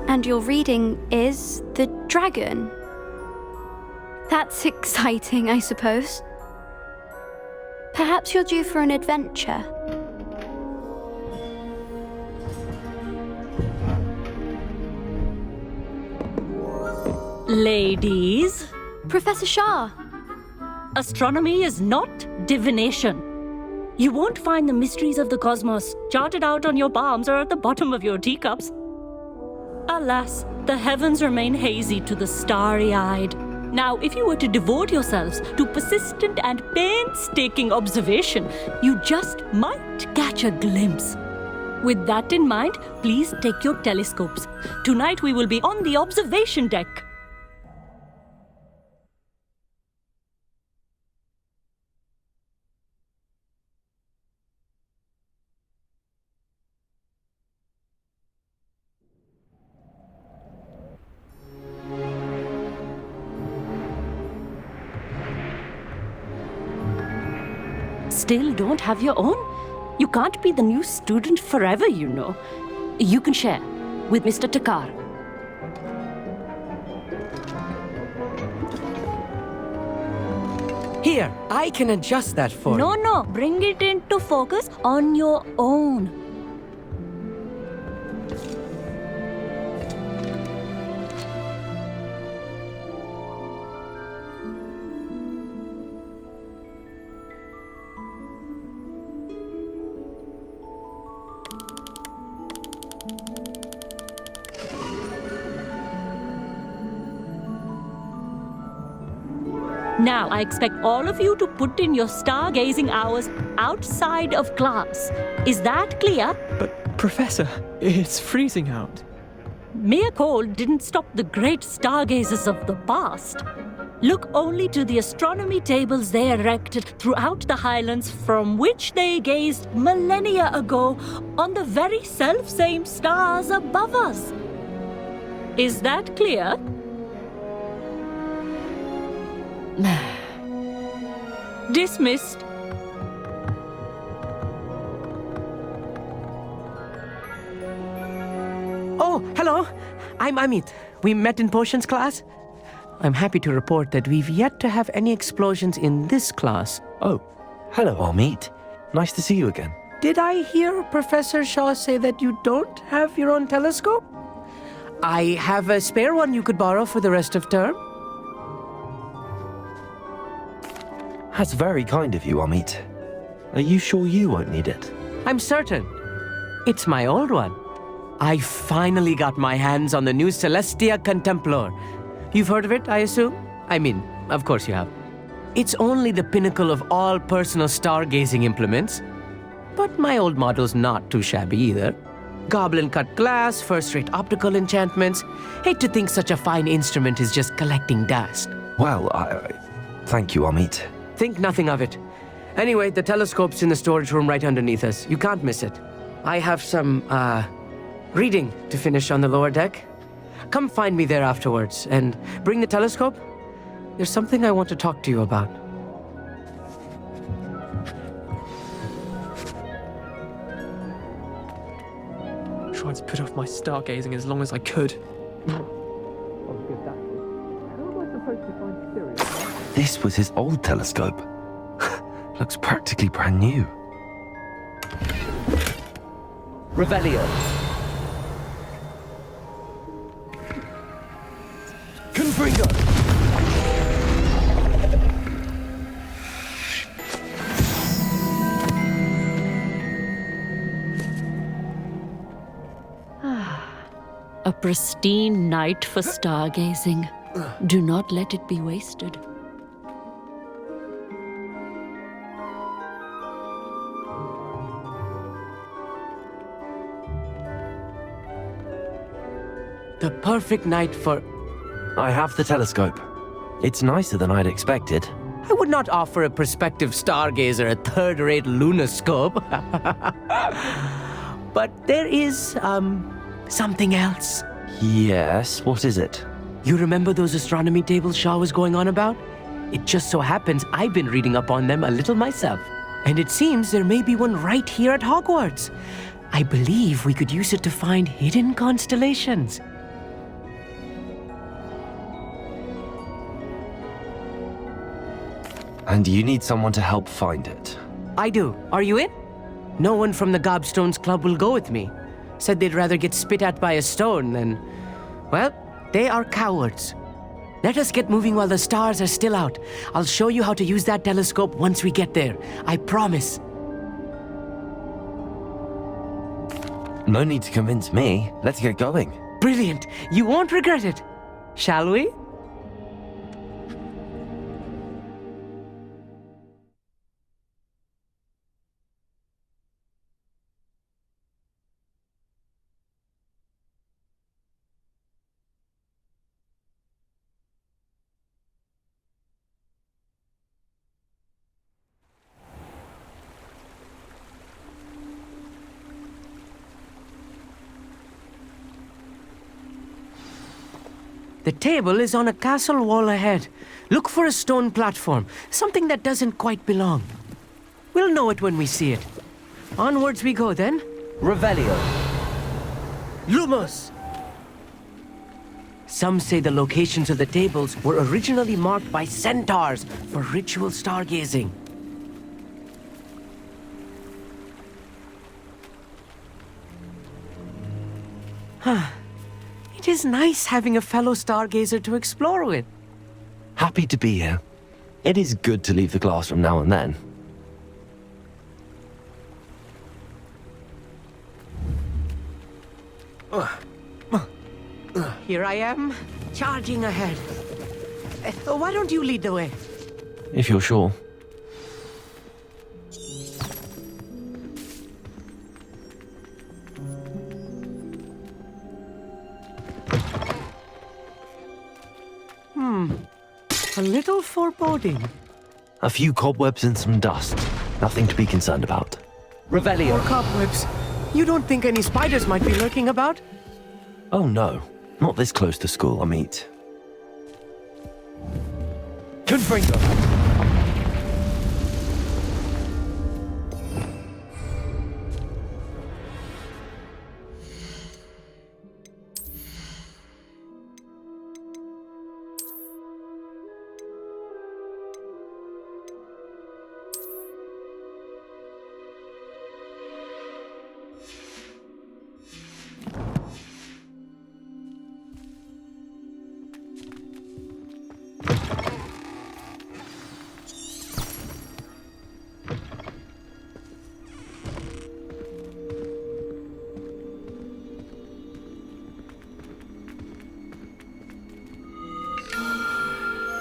And your reading is the dragon. That's exciting, I suppose. Perhaps you're due for an adventure. Ladies, Professor Shah. astronomy is not divination. You won't find the mysteries of the cosmos charted out on your palms or at the bottom of your teacups. Alas, the heavens remain hazy to the starry-eyed. Now, if you were to devote yourselves to persistent and painstaking observation, you just might catch a glimpse. With that in mind, please take your telescopes. Tonight we will be on the observation deck. Still don't have your own? You can't be the new student forever, you know. You can share with Mr. Takar. Here, I can adjust that for you. No, bring it into focus on your own. Now, I expect all of you to put in your stargazing hours outside of class. Is that clear? But, Professor, it's freezing out. Mere cold didn't stop the great stargazers of the past. Look only to the astronomy tables they erected throughout the highlands from which they gazed millennia ago on the very self-same stars above us. Is that clear? Dismissed. Oh, hello. I'm Amit. We met in potions class. I'm happy to report that we've yet to have any explosions in this class. Oh, hello, Amit. Nice to see you again. Did I hear Professor Shaw say that you don't have your own telescope? I have a spare one you could borrow for the rest of term. That's very kind of you, Amit. Are you sure you won't need it? I'm certain. It's my old one. I finally got my hands on the new Celestia Contemplar. You've heard of it, I assume? I mean, of course you have. It's only the pinnacle of all personal stargazing implements. But my old model's not too shabby either. Goblin-cut glass, first-rate optical enchantments. Hate to think such a fine instrument is just collecting dust. Well, thank you, Amit. Think nothing of it. Anyway, the telescope's in the storage room right underneath us. You can't miss it. I have some, reading to finish on the lower deck. Come find me there afterwards, and bring the telescope. There's something I want to talk to you about. Tried to put off my stargazing as long as I could. This was his old telescope. Looks practically brand new. Revelio. Confringo! A pristine night for stargazing. Do not let it be wasted. The perfect night for... I have the telescope. It's nicer than I'd expected. I would not offer a prospective stargazer a third-rate lunoscope. But there is, something else. Yes, what is it? You remember those astronomy tables Shaw was going on about? It just so happens I've been reading up on them a little myself. And it seems there may be one right here at Hogwarts. I believe we could use it to find hidden constellations. And you need someone to help find it. I do. Are you in? No one from the Gobstones Club will go with me. Said they'd rather get spit at by a stone than... Well, they are cowards. Let us get moving while the stars are still out. I'll show you how to use that telescope once we get there. I promise. No need to convince me. Let's get going. Brilliant. You won't regret it. Shall we? The table is on a castle wall ahead. Look for a stone platform, something that doesn't quite belong. We'll know it when we see it. Onwards we go then. Revelio. Lumos! Some say the locations of the tables were originally marked by centaurs for ritual stargazing. It is nice having a fellow stargazer to explore with. Happy to be here. It is good to leave the classroom now and then. Here I am, charging ahead. Why don't you lead the way? If you're sure. A little foreboding. A few cobwebs and some dust. Nothing to be concerned about. Revelio. Or cobwebs. You don't think any spiders might be lurking about? Oh no. Not this close to school, Amit. Confringo.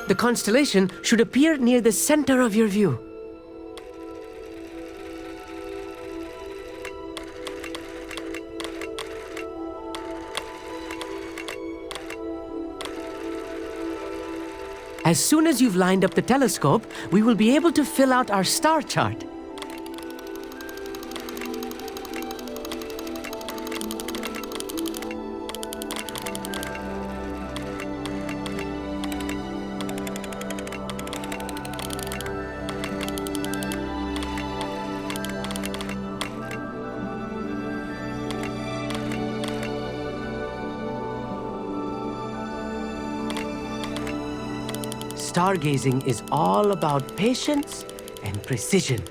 The constellation should appear near the center of your view. As soon as you've lined up the telescope, we will be able to fill out our star chart. Stargazing is all about patience and precision.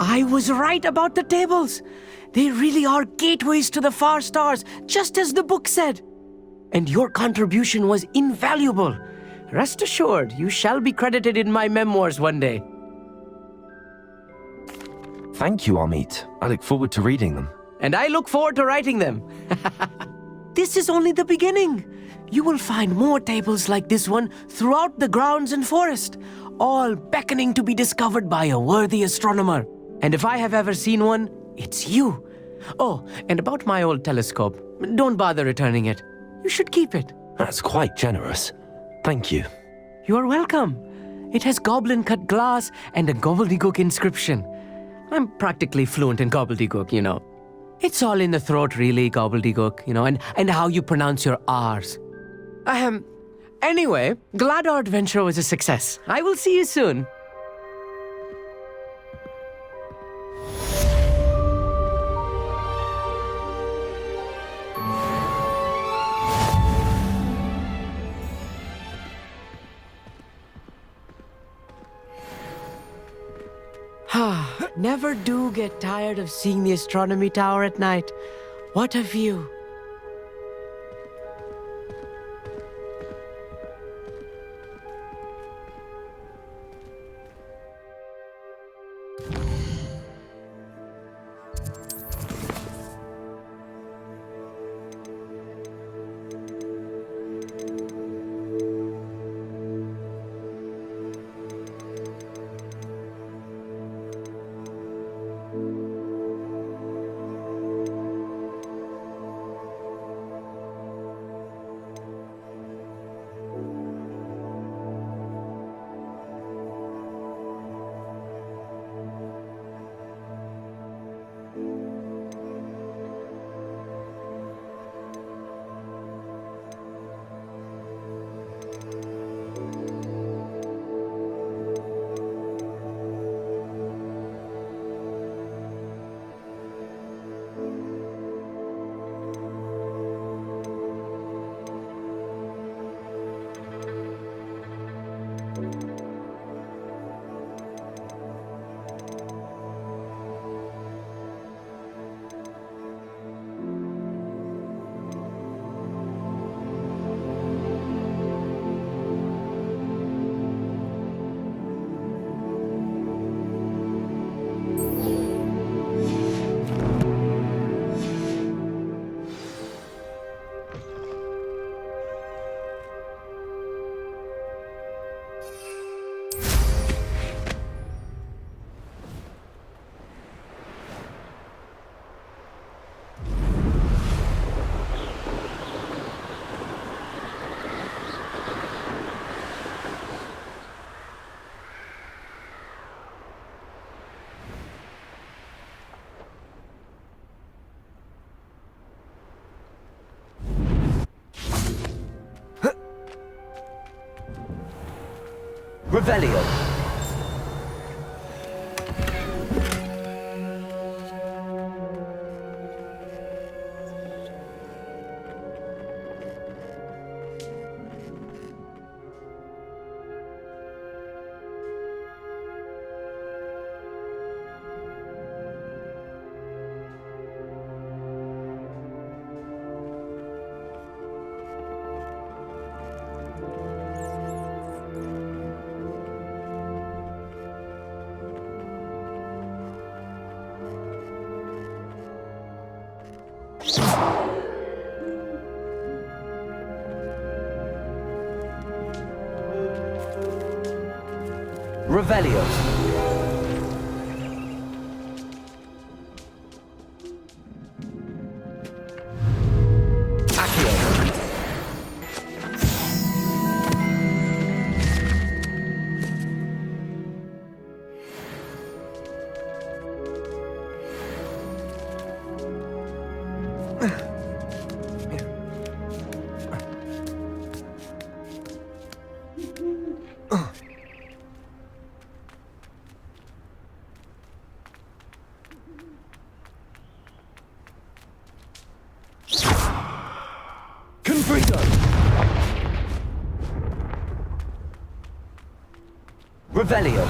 I was right about the tables. They really are gateways to the far stars, just as the book said. And your contribution was invaluable. Rest assured, you shall be credited in my memoirs one day. Thank you, Amit. I look forward to reading them. And I look forward to writing them. This is only the beginning. You will find more tables like this one throughout the grounds and forest, all beckoning to be discovered by a worthy astronomer. And if I have ever seen one, it's you. Oh, and about my old telescope, don't bother returning it. You should keep it. That's quite generous. Thank you. You are welcome. It has goblin-cut glass and a gobbledygook inscription. I'm practically fluent in gobbledygook, you know. It's all in the throat, really, gobbledygook, you know, and how you pronounce your R's. Anyway, glad our adventure was a success. I will see you soon. Never do get tired of seeing the astronomy tower at night. What a view. Revelio. Revelio. Accio. Confrito. Revelio.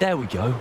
There we go.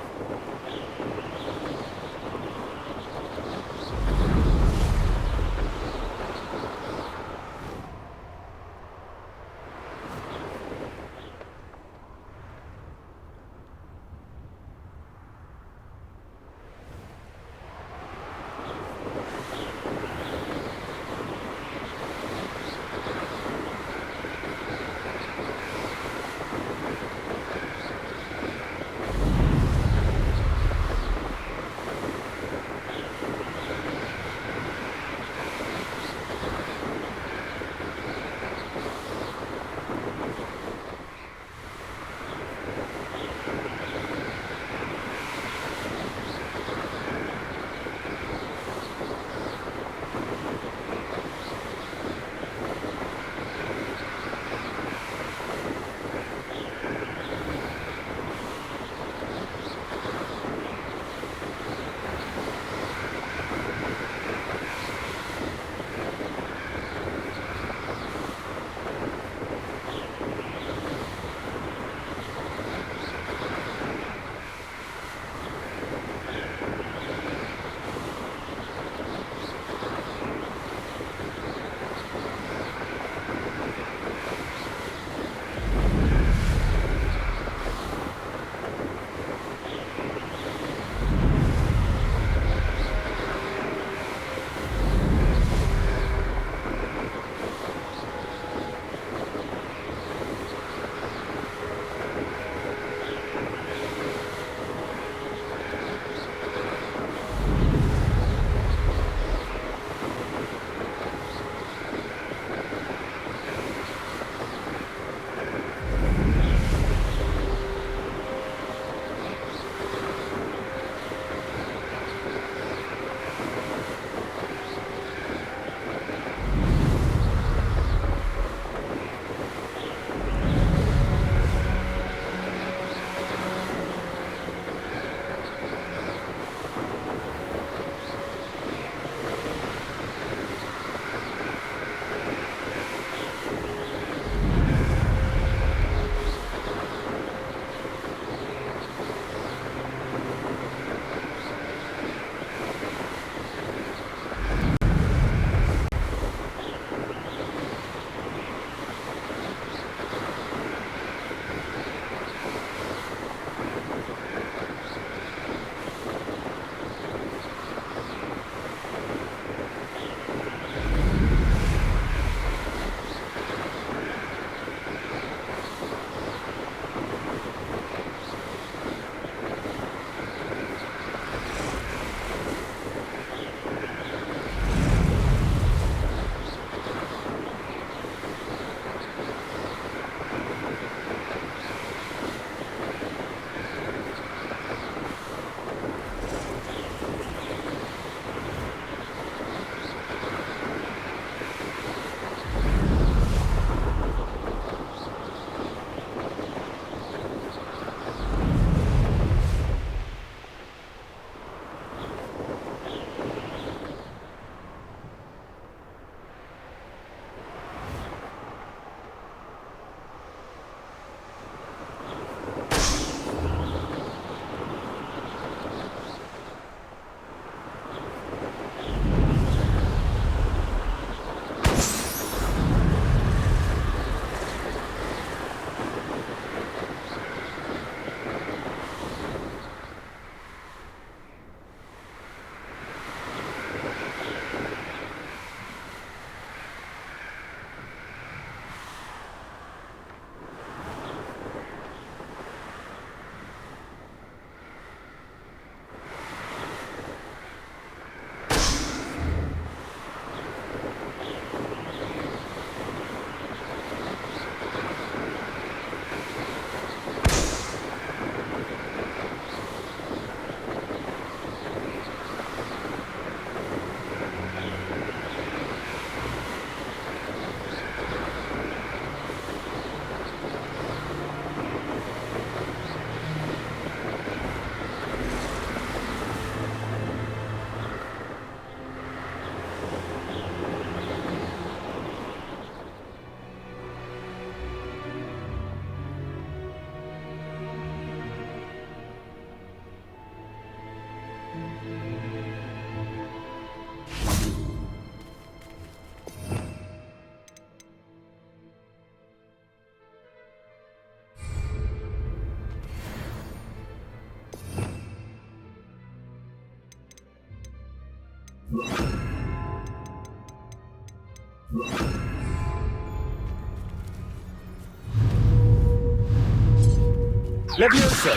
Levioso!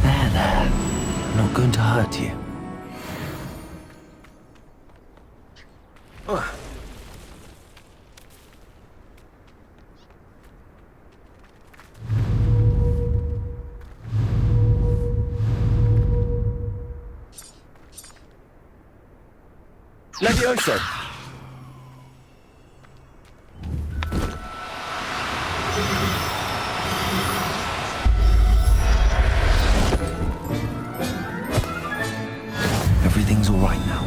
There. Not going to hurt you. Levioso! Everything's all right now.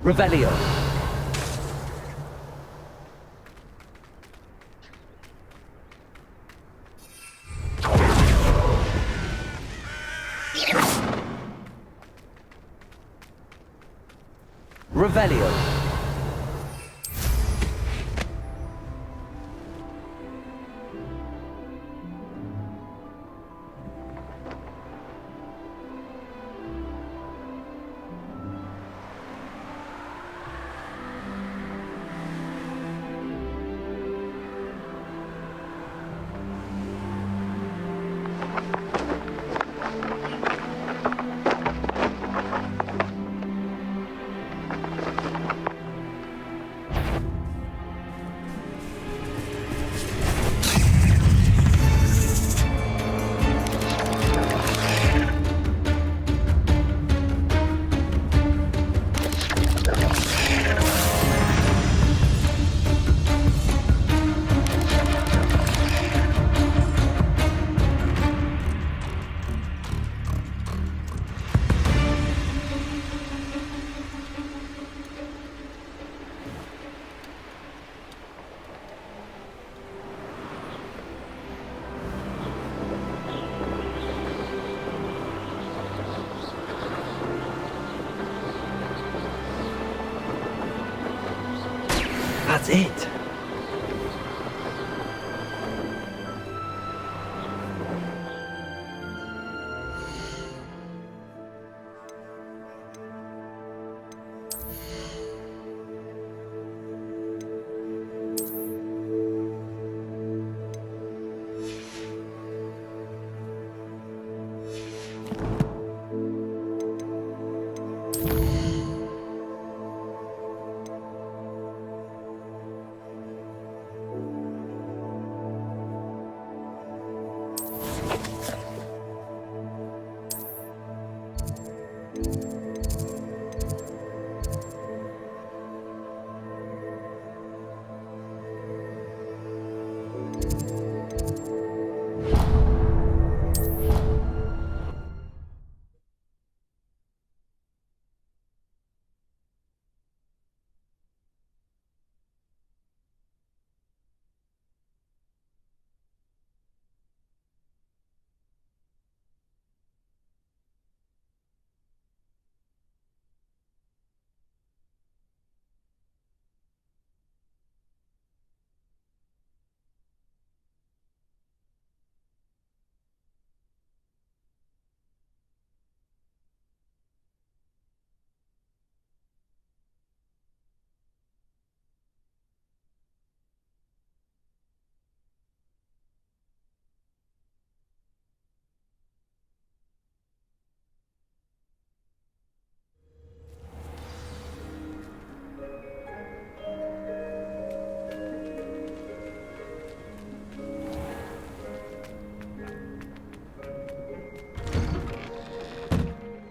Revelio! Revelio! That's it.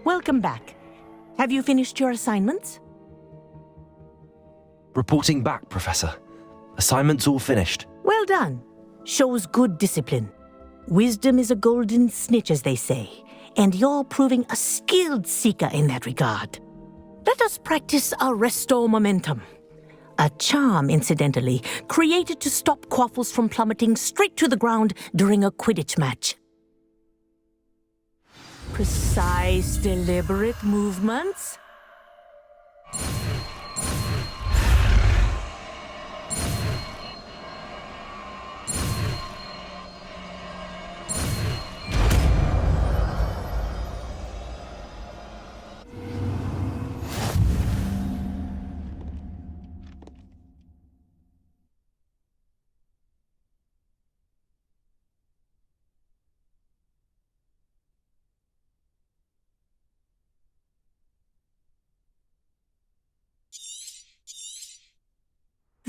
Welcome back. Have you finished your assignments? Reporting back, Professor. Assignment's all finished. Well done. Shows good discipline. Wisdom is a golden snitch, as they say, and you're proving a skilled seeker in that regard. Let us practice Arresto Momentum. A charm, incidentally, created to stop quaffles from plummeting straight to the ground during a Quidditch match. Precise, deliberate movements.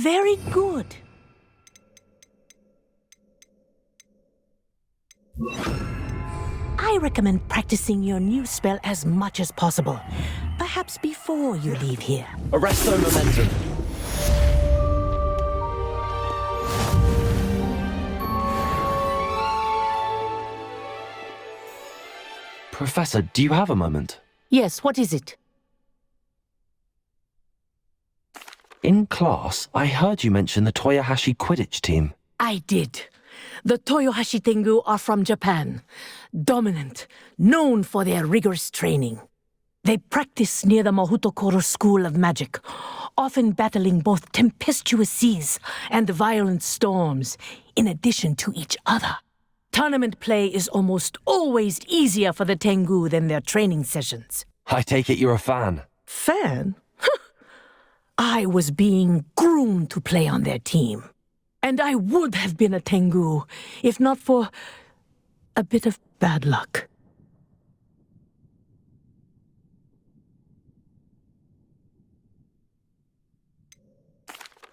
Very good. I recommend practicing your new spell as much as possible. Perhaps before you leave here. Arresto momentum. Professor, do you have a moment? Yes, what is it? In class, I heard you mention the Toyohashi Quidditch team. I did. The Toyohashi Tengu are from Japan. Dominant, known for their rigorous training. They practice near the Mahutokoro School of Magic, often battling both tempestuous seas and violent storms, in addition to each other. Tournament play is almost always easier for the Tengu than their training sessions. I take it you're a fan. Fan? I was being groomed to play on their team. And I would have been a Tengu, if not for a bit of bad luck.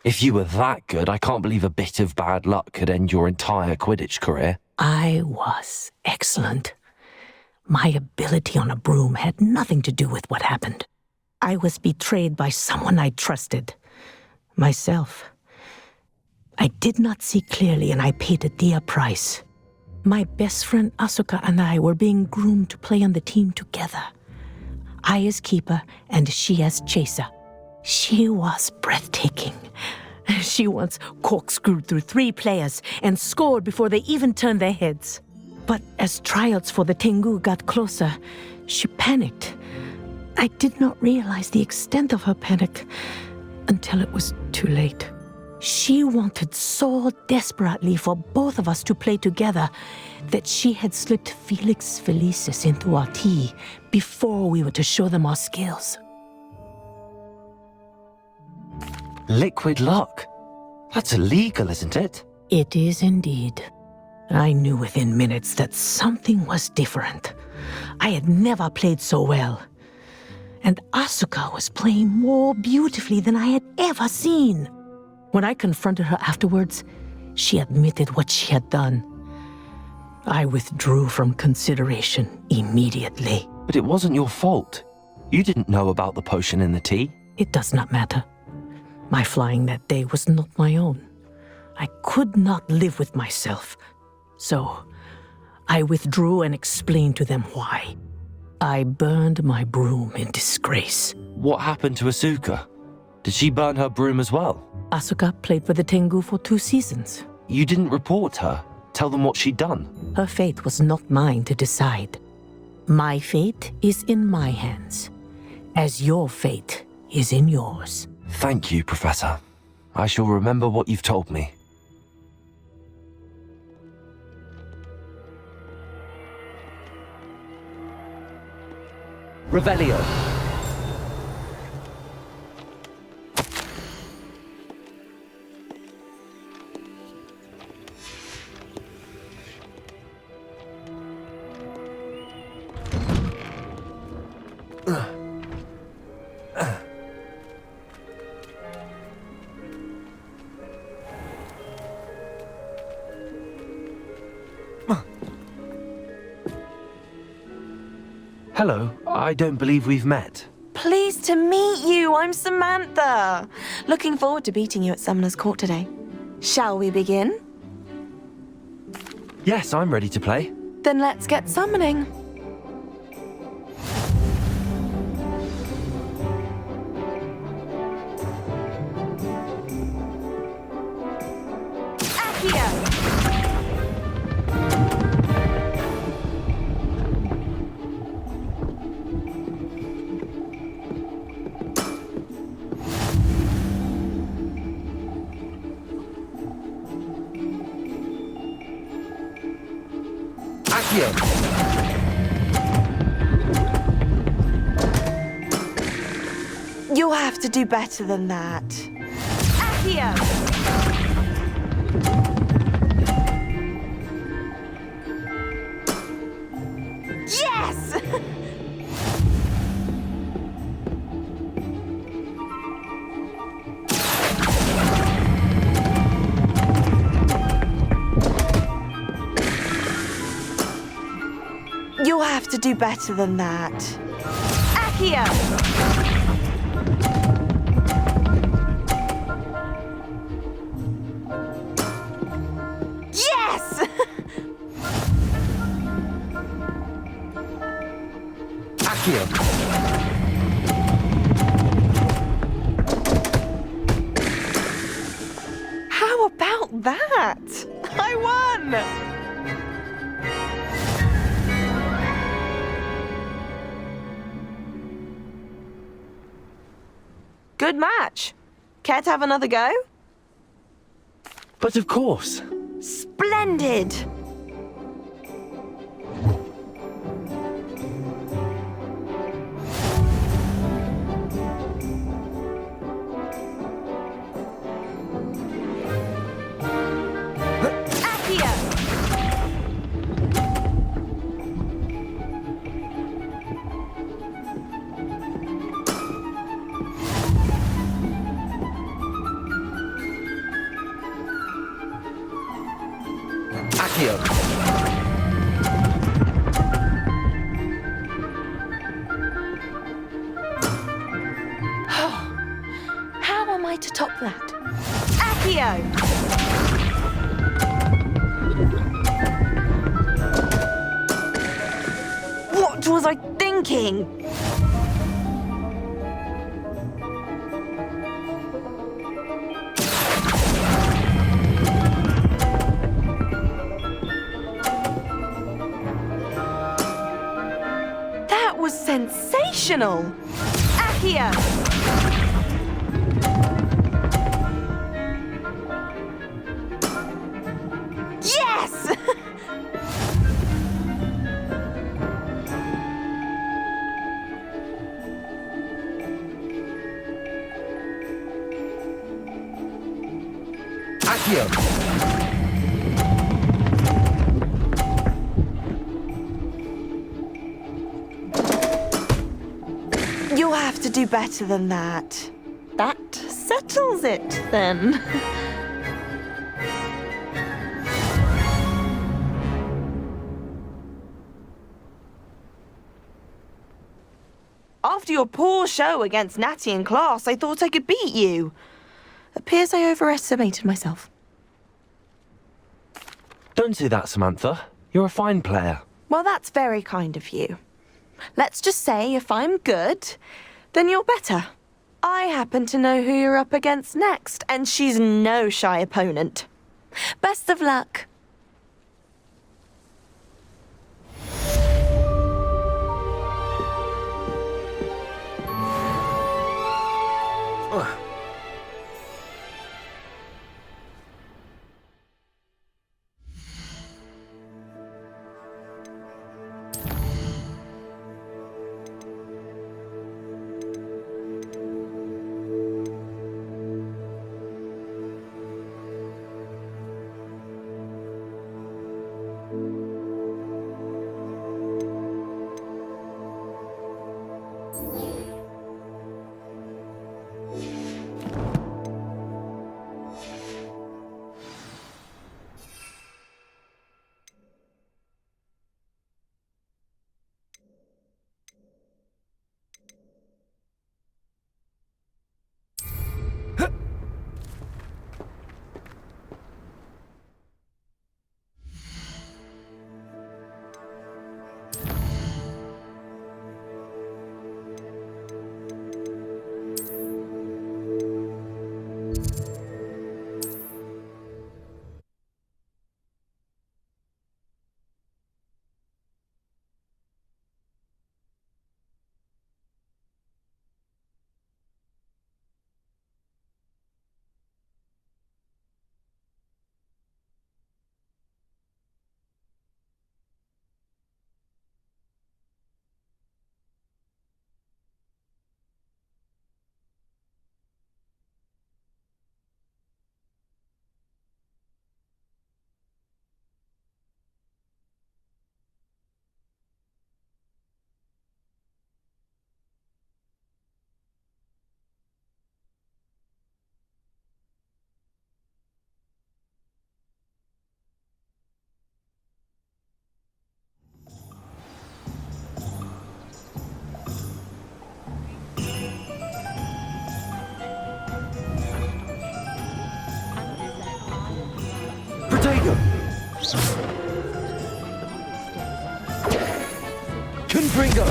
If you were that good, I can't believe a bit of bad luck could end your entire Quidditch career. I was excellent. My ability on a broom had nothing to do with what happened. I was betrayed by someone I trusted. Myself. I did not see clearly and I paid a dear price. My best friend Asuka and I were being groomed to play on the team together. I as keeper and she as chaser. She was breathtaking. She once corkscrewed through 3 players and scored before they even turned their heads. But as tryouts for the Tengu got closer, she panicked. I did not realize the extent of her panic until it was too late. She wanted so desperately for both of us to play together that she had slipped Felix Felicis into our tea before we were to show them our skills. Liquid luck? That's illegal, isn't it? It is indeed. I knew within minutes that something was different. I had never played so well. And Asuka was playing more beautifully than I had ever seen. When I confronted her afterwards, she admitted what she had done. I withdrew from consideration immediately. But it wasn't your fault. You didn't know about the potion in the tea. It does not matter. My flying that day was not my own. I could not live with myself. So, I withdrew and explained to them why. I burned my broom in disgrace. What happened to Asuka? Did she burn her broom as well? Asuka played for the Tengu for 2 seasons. You didn't report her? Tell them what she'd done? Her fate was not mine to decide. My fate is in my hands, as your fate is in yours. Thank you, Professor. I shall remember what you've told me. Revelio. Hello, I don't believe we've met. Pleased to meet you. I'm Samantha. Looking forward to beating you at Summoner's Court today. Shall we begin? Yes, I'm ready to play. Then let's get summoning. Accio! You'll have to do better than that. Accio! Yes! have to do better than that. Accio! Yes! Accio! How about that? I won! Good match. Care to have another go? But of course. Splendid! Accio! Accio! How am I to top that? Accio! What was I thinking? That was sensational! Accio! Yes! Accio! You'll have to do better than that. That settles it, then. After your poor show against Natty in class, I thought I could beat you. Appears I overestimated myself. Don't say that, Samantha. You're a fine player. Well, that's very kind of you. Let's just say if I'm good, then you're better. I happen to know who you're up against next, and she's no shy opponent. Best of luck. Confringo!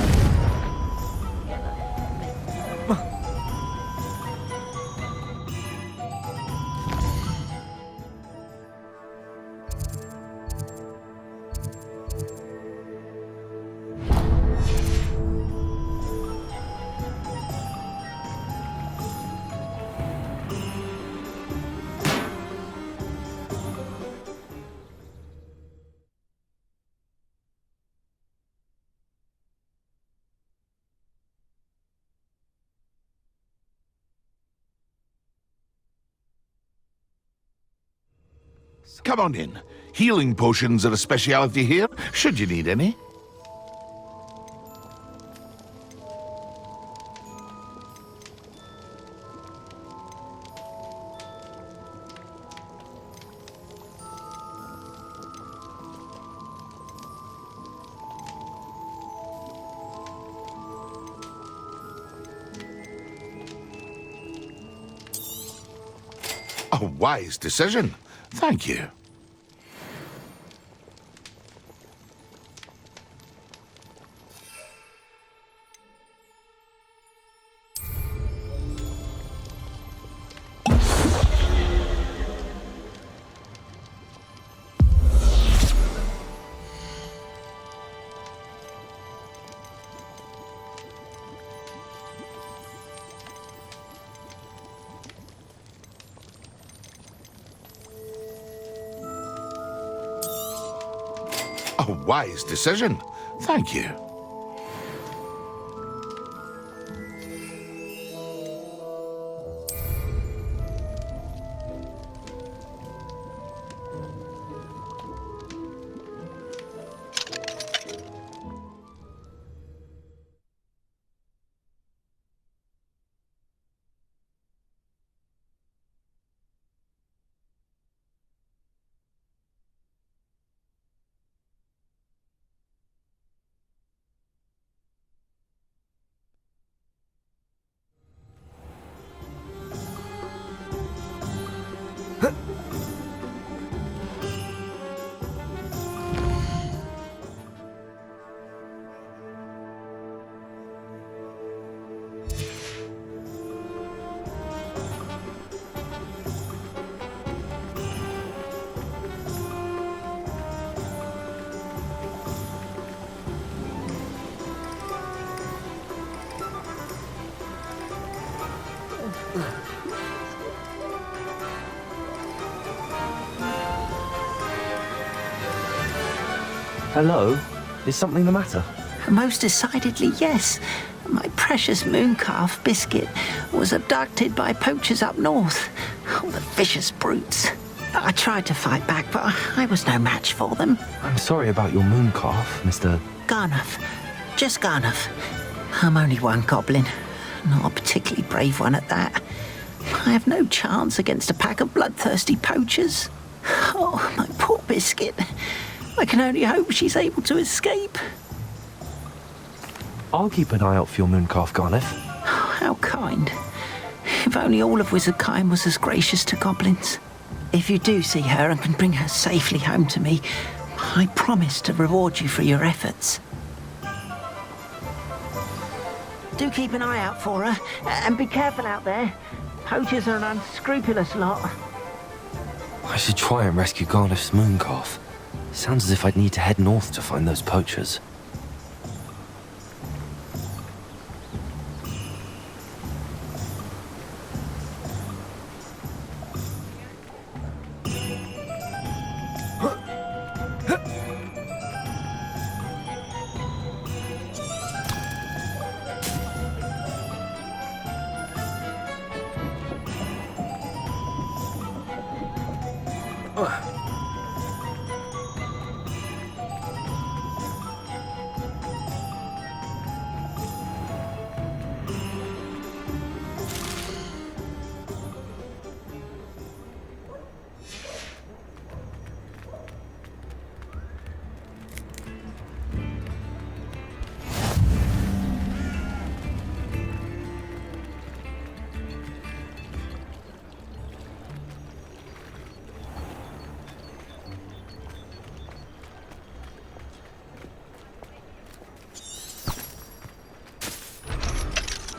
Come on in. Healing potions are a speciality here, should you need any. A wise decision. Thank you. A wise decision. Thank you. Hello? Is something the matter? Most decidedly, yes. My precious mooncalf biscuit was abducted by poachers up north. Oh, the vicious brutes. I tried to fight back, but I was no match for them. I'm sorry about your mooncalf, Mr. Garnuff. Just Garnuff. I'm only one goblin. Not a particularly brave one at that. I have no chance against a pack of bloodthirsty poachers. Oh, my poor biscuit. I can only hope she's able to escape. I'll keep an eye out for your mooncalf, Garneth. Oh, how kind. If only all of Wizardkind was as gracious to goblins. If you do see her and can bring her safely home to me, I promise to reward you for your efforts. Do keep an eye out for her, and be careful out there. Poachers are an unscrupulous lot. I should try and rescue Garneth's mooncalf. Sounds as if I'd need to head north to find those poachers.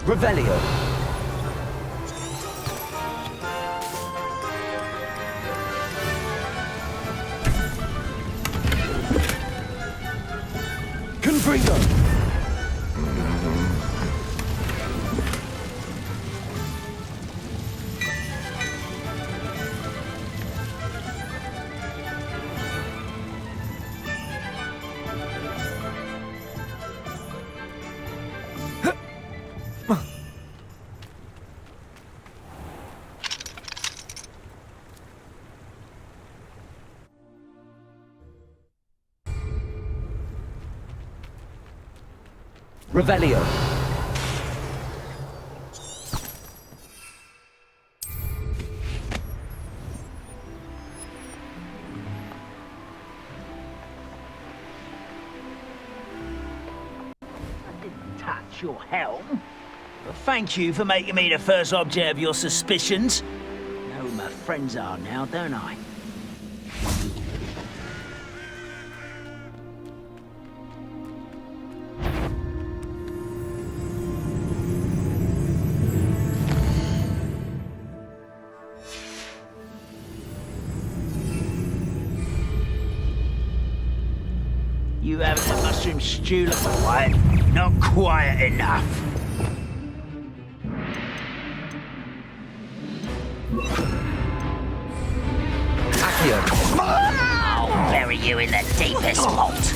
Revelio. Confringo. Revelio. Touch your helm. But thank you for making me the first object of your suspicions. Know who my friends are now, don't I? You haven't had mushroom stew look quiet. Not quiet enough. Accio. I'll bury you in the deepest vault.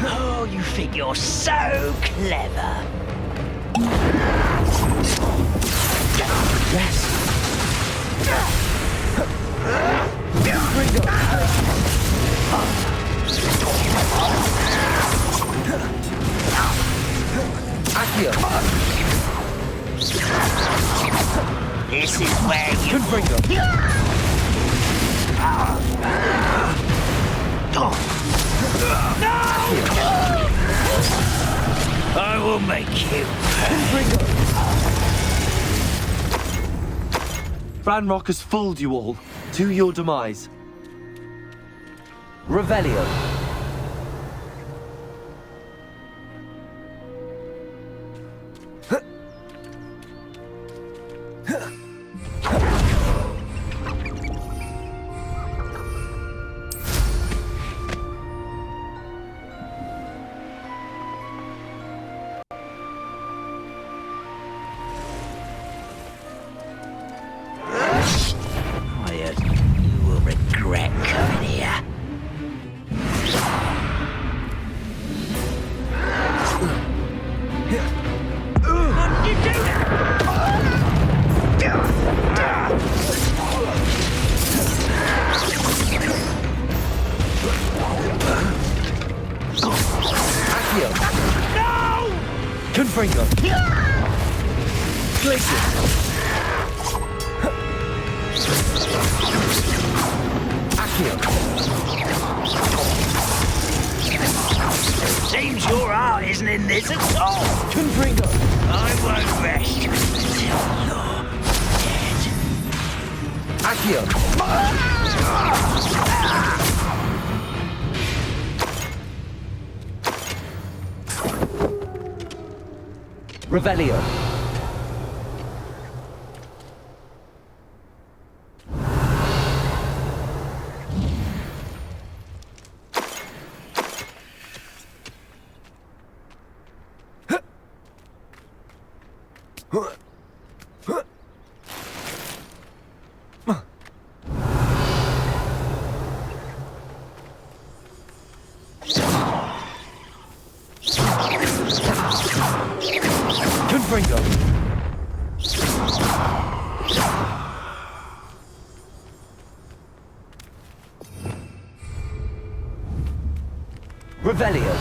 Oh, you think you're so clever. Yes. Accio. This is where you... Confringo. I will make you. Ranrock has fooled you all. To your demise. Revelio. Quiet. You will regret coming here. How did you do Accio. No! Confringo. Glacier. Accio. Seems your heart isn't in this at all. Confringo. I won't rest until you're dead. Accio. Revelio. Confringo. Revelio.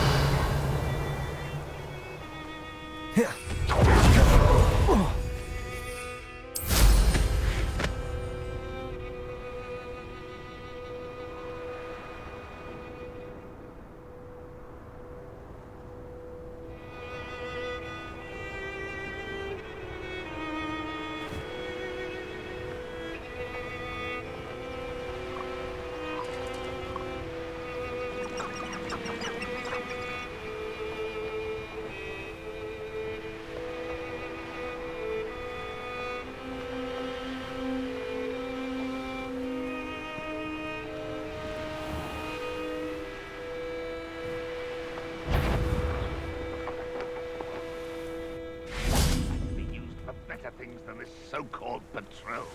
things than this so-called patrol.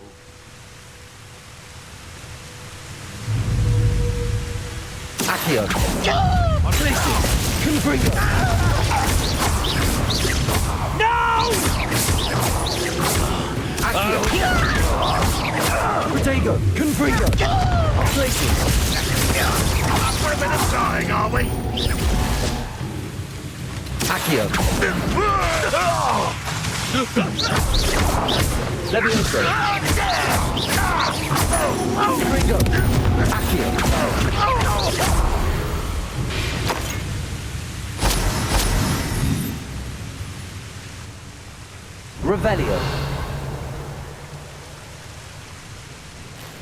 Accio! Places! Confringo! No! Accio! Protego! Confringo! Places! Up for a bit of dying, are we? Accio! Levioso! Confringo! Accio! Revelio!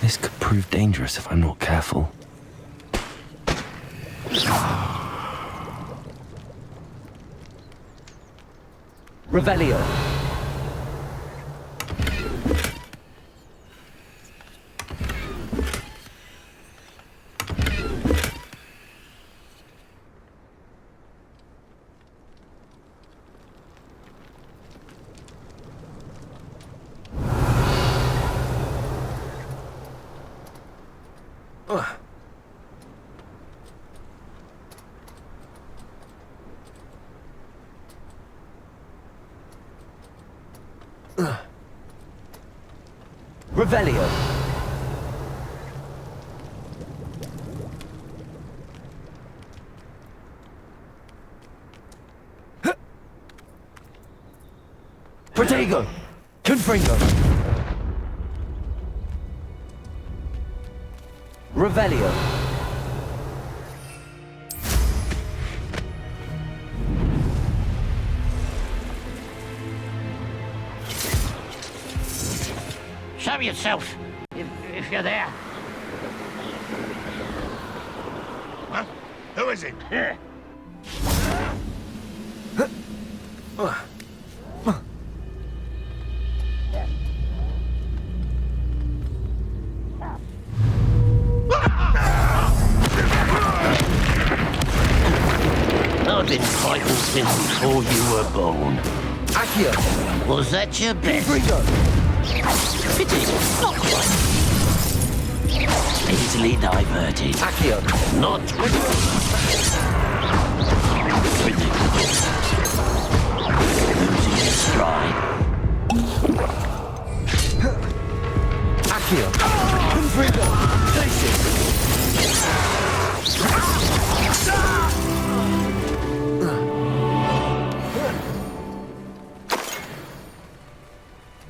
This could prove dangerous if I'm not careful. Revelio! Revelio! Protego! Confringo! Revelio! Show yourself, if you're there. Huh? Who is it? I've been fighting since before you were born. Accio! Was that your best? Confringo! Pity, not quite. Easily diverted. Accio! Not predictable. Losing your stride. Accio! Confringo! Places!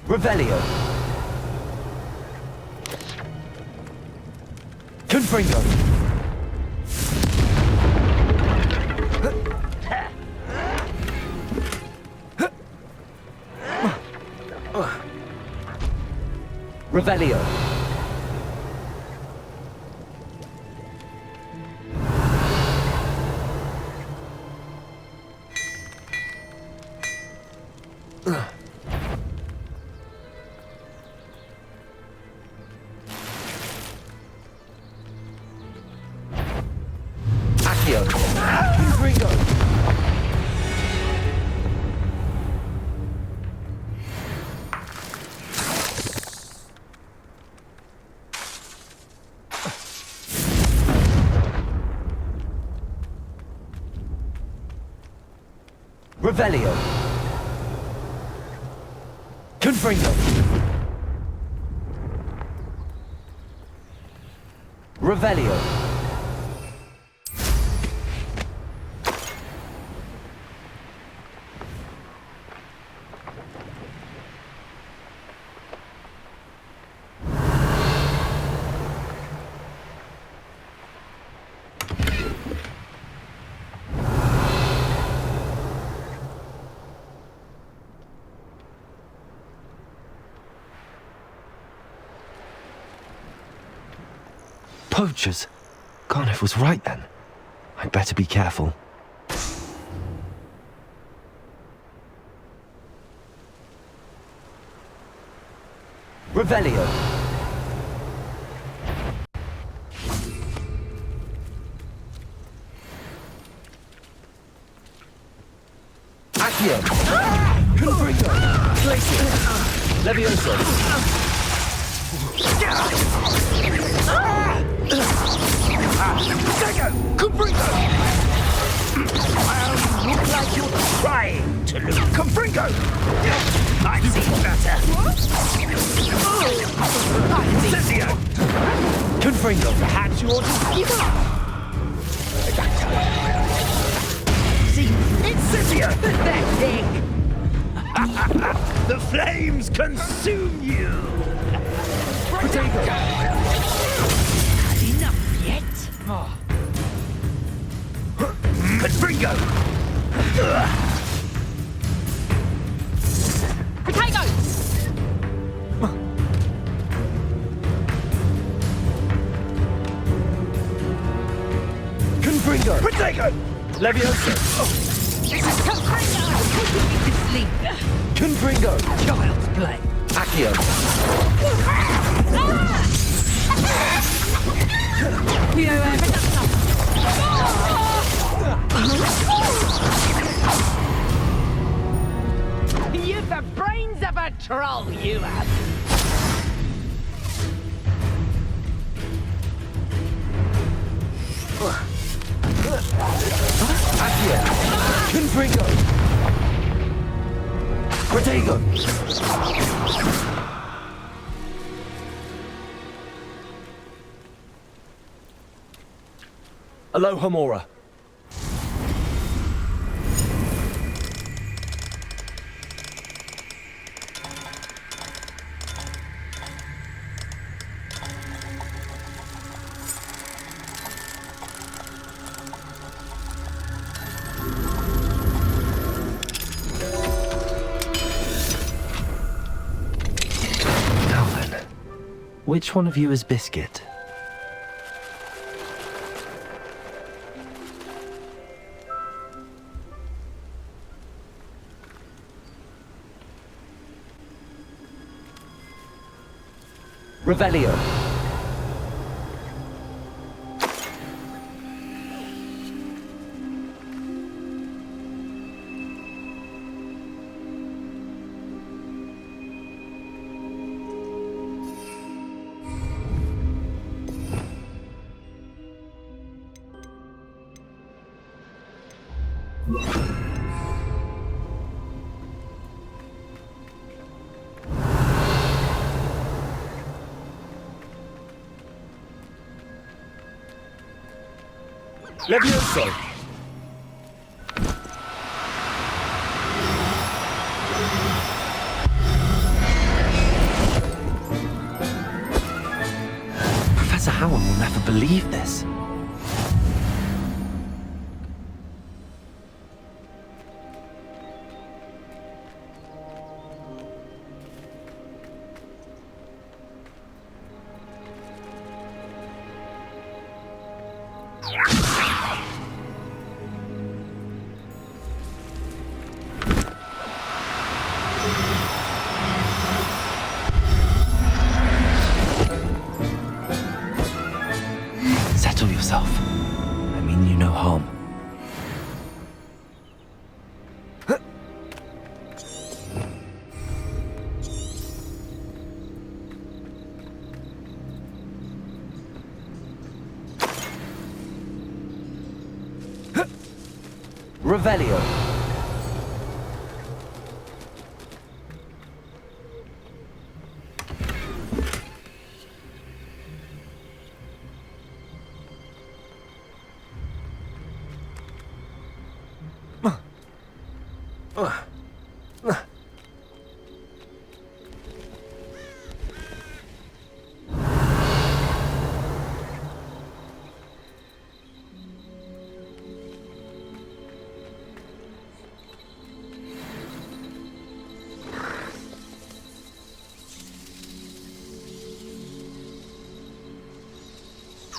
Revelio! Confringo! Revelio! Accio! Confringo! Revelio! Confringo! Revelio! Poachers? Garnet was right then. I'd better be careful. Revelio! Accio! Confringo! Places! Levioso! Confringo! Look like you're trying to look. Confringo! I see better. Cynthia! Confringo, perhaps you ought to give up. See, it's Cynthia! Pathetic! The flames consume you! Had enough yet? Confringo! Potato! Confringo! Potato! Levioso! This is Confringo! Putting me to sleep. Confringo! Child's play. Accio! You've the brains of a troll, you have. Accio! Confringo! Protego! Aloha Mora. Now then, which one of you is Biscuit? Revelio. Levioso! Professor Howard will never believe this. Settle yourself. I mean you no harm. Revelio.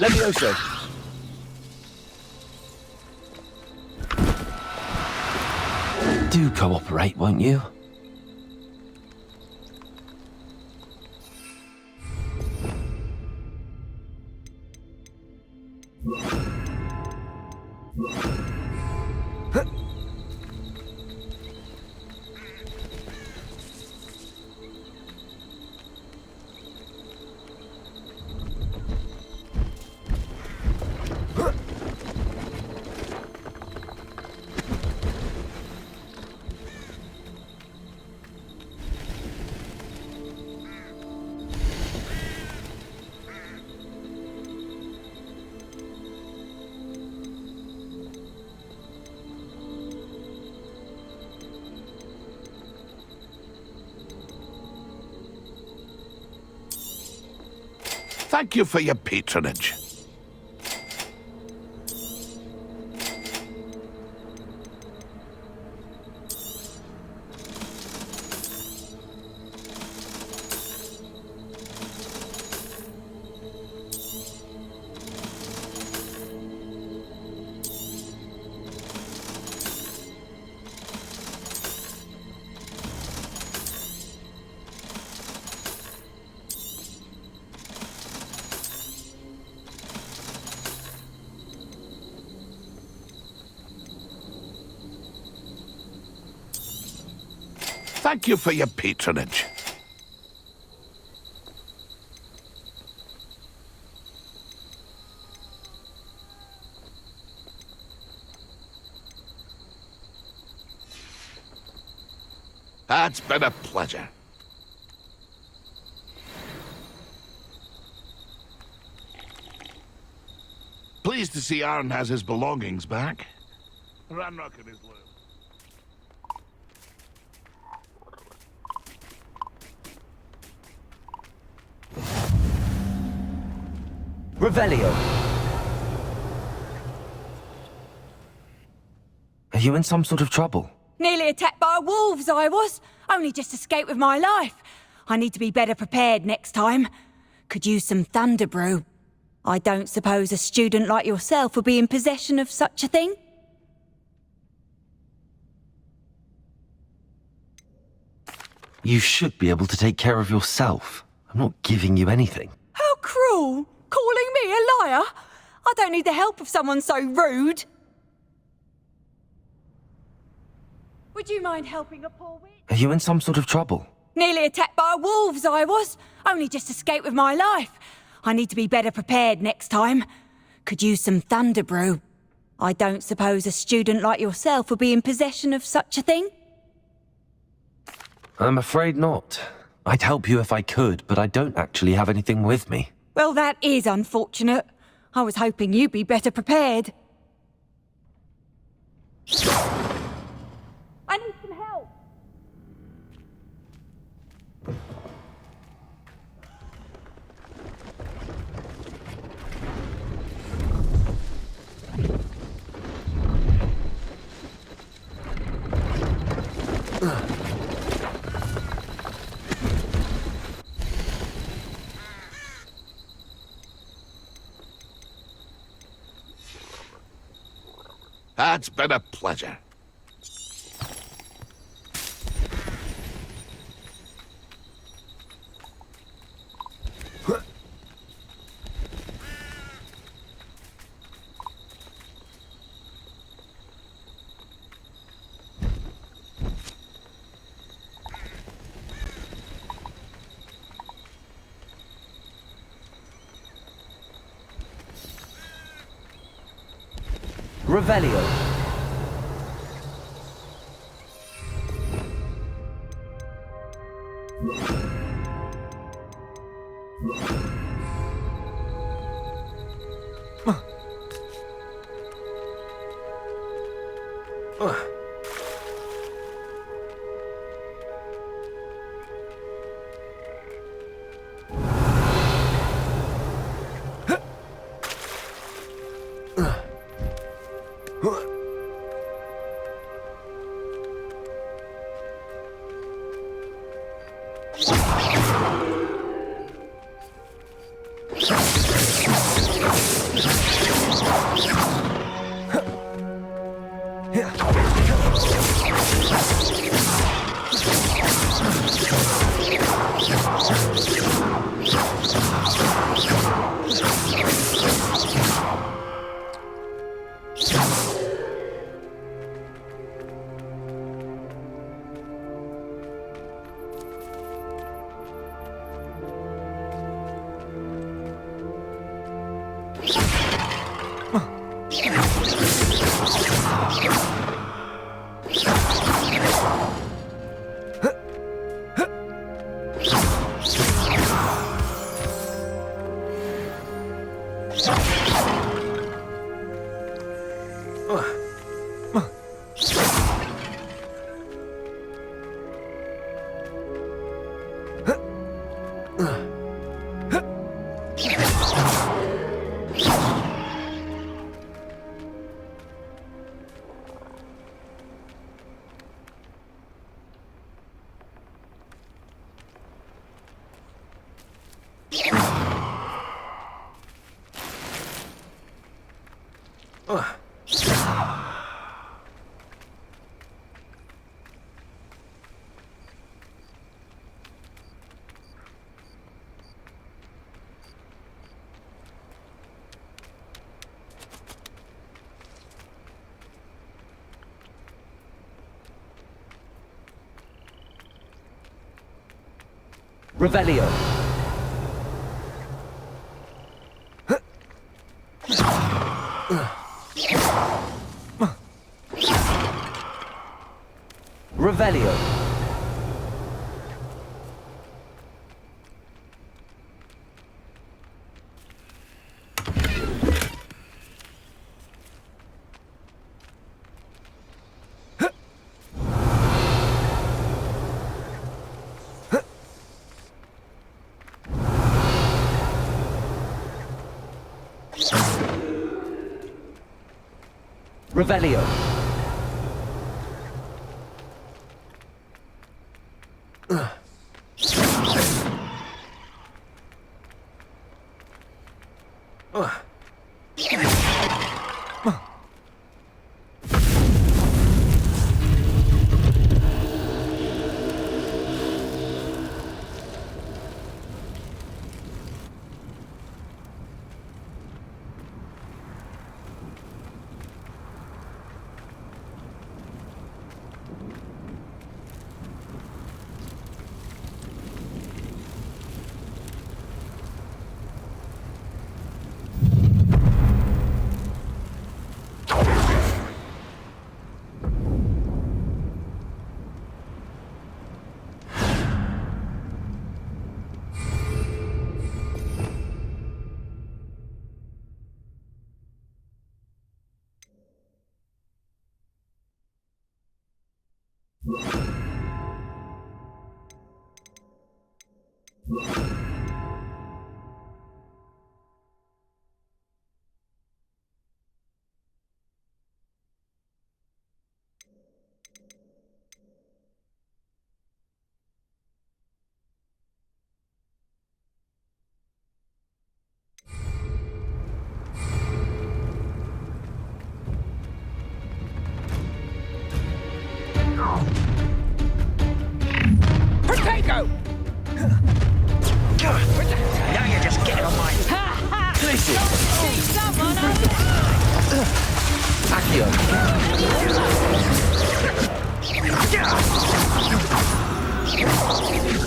Levioso. Do cooperate, won't you? Thank you for your patronage. Thank you for your patronage. It's been a pleasure. Pleased to see Aaron has his belongings back. Ranrock and his loyal. Revelio. Are you in some sort of trouble? Nearly attacked by wolves, I was. Only just escaped with my life. I need to be better prepared next time. Could use some thunder brew. I don't suppose a student like yourself would be in possession of such a thing? You should be able to take care of yourself. I'm not giving you anything. How cruel! Calling me a liar? I don't need the help of someone so rude. Would you mind helping a poor witch? Are you in some sort of trouble? Nearly attacked by wolves, I was. Only just escaped with my life. I need to be better prepared next time. Could use some thunder brew. I don't suppose a student like yourself would be in possession of such a thing? I'm afraid not. I'd help you if I could, but I don't actually have anything with me. Well, that is unfortunate. I was hoping you'd be better prepared. I need some help. It's been a pleasure. Revelio. Revelio. Revelio. Revelio. Potato! Now you're just getting on my... Glacius. Accio.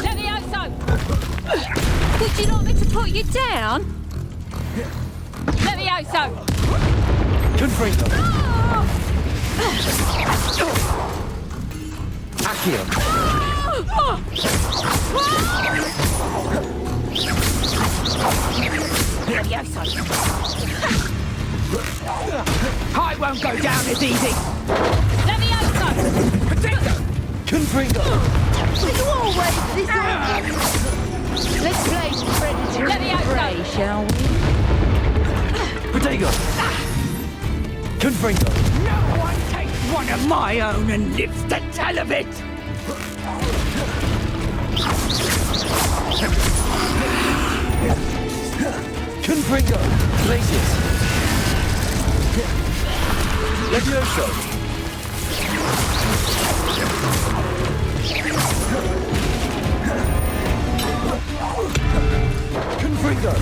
Levioso! Would you like me to put you down? Levioso! Confringo. Accio. I won't go down as easy! Levioso! Potato! Confringo. Are you always this awkward? Let's play Predator Prey, shall we? Potato. Confringo. No one takes one of my own and lives to tell of it! Confringo. Glacius. Levioso. Confringo.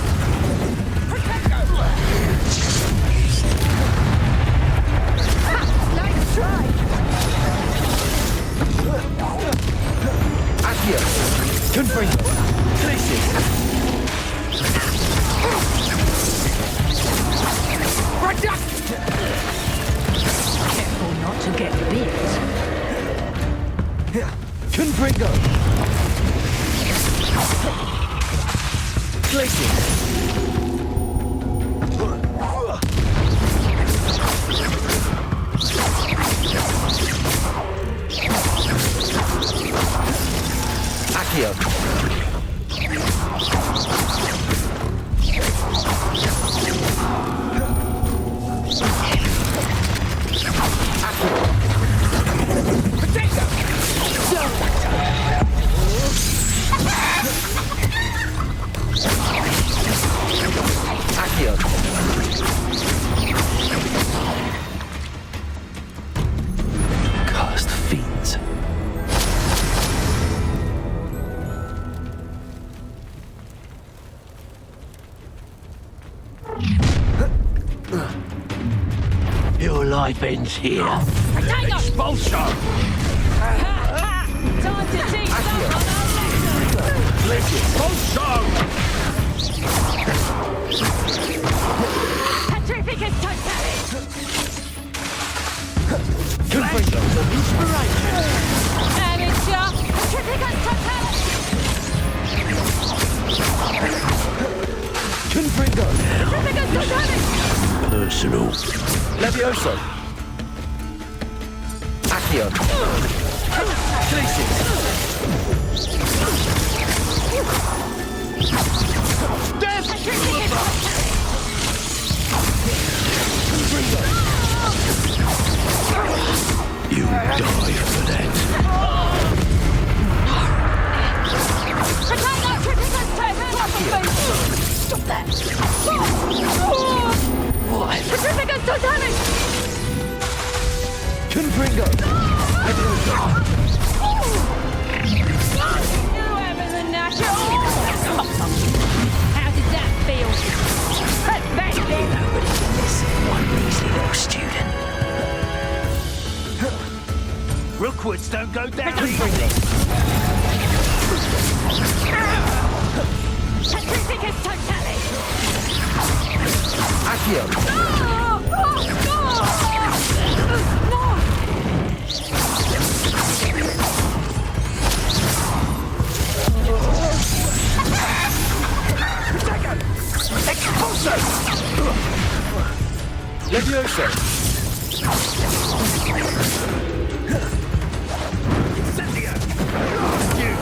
Nice try. Accio. Confringo. Glacius. Careful not to get bit. Confringo. Glacius. Accio. life ends here. Expulso! Time to teach someone a lesson! Expulso! Petrificus totalis! Amateur! Petrificus totalis! Confringo! Petrificus totalis! Personal. Levioso. Accio. Glacius. Death! Petrificus You die for that. Protect that Petrificus totalis! Stop that! What? Petrificus totalis! Confringo. Whoever's a natural! How did that feel? Pathetic! Nobody can miss one measly little student. Rookwoods don't go down. Petrificus totalis! Accio. Expulso! Levioso. Incendio! You!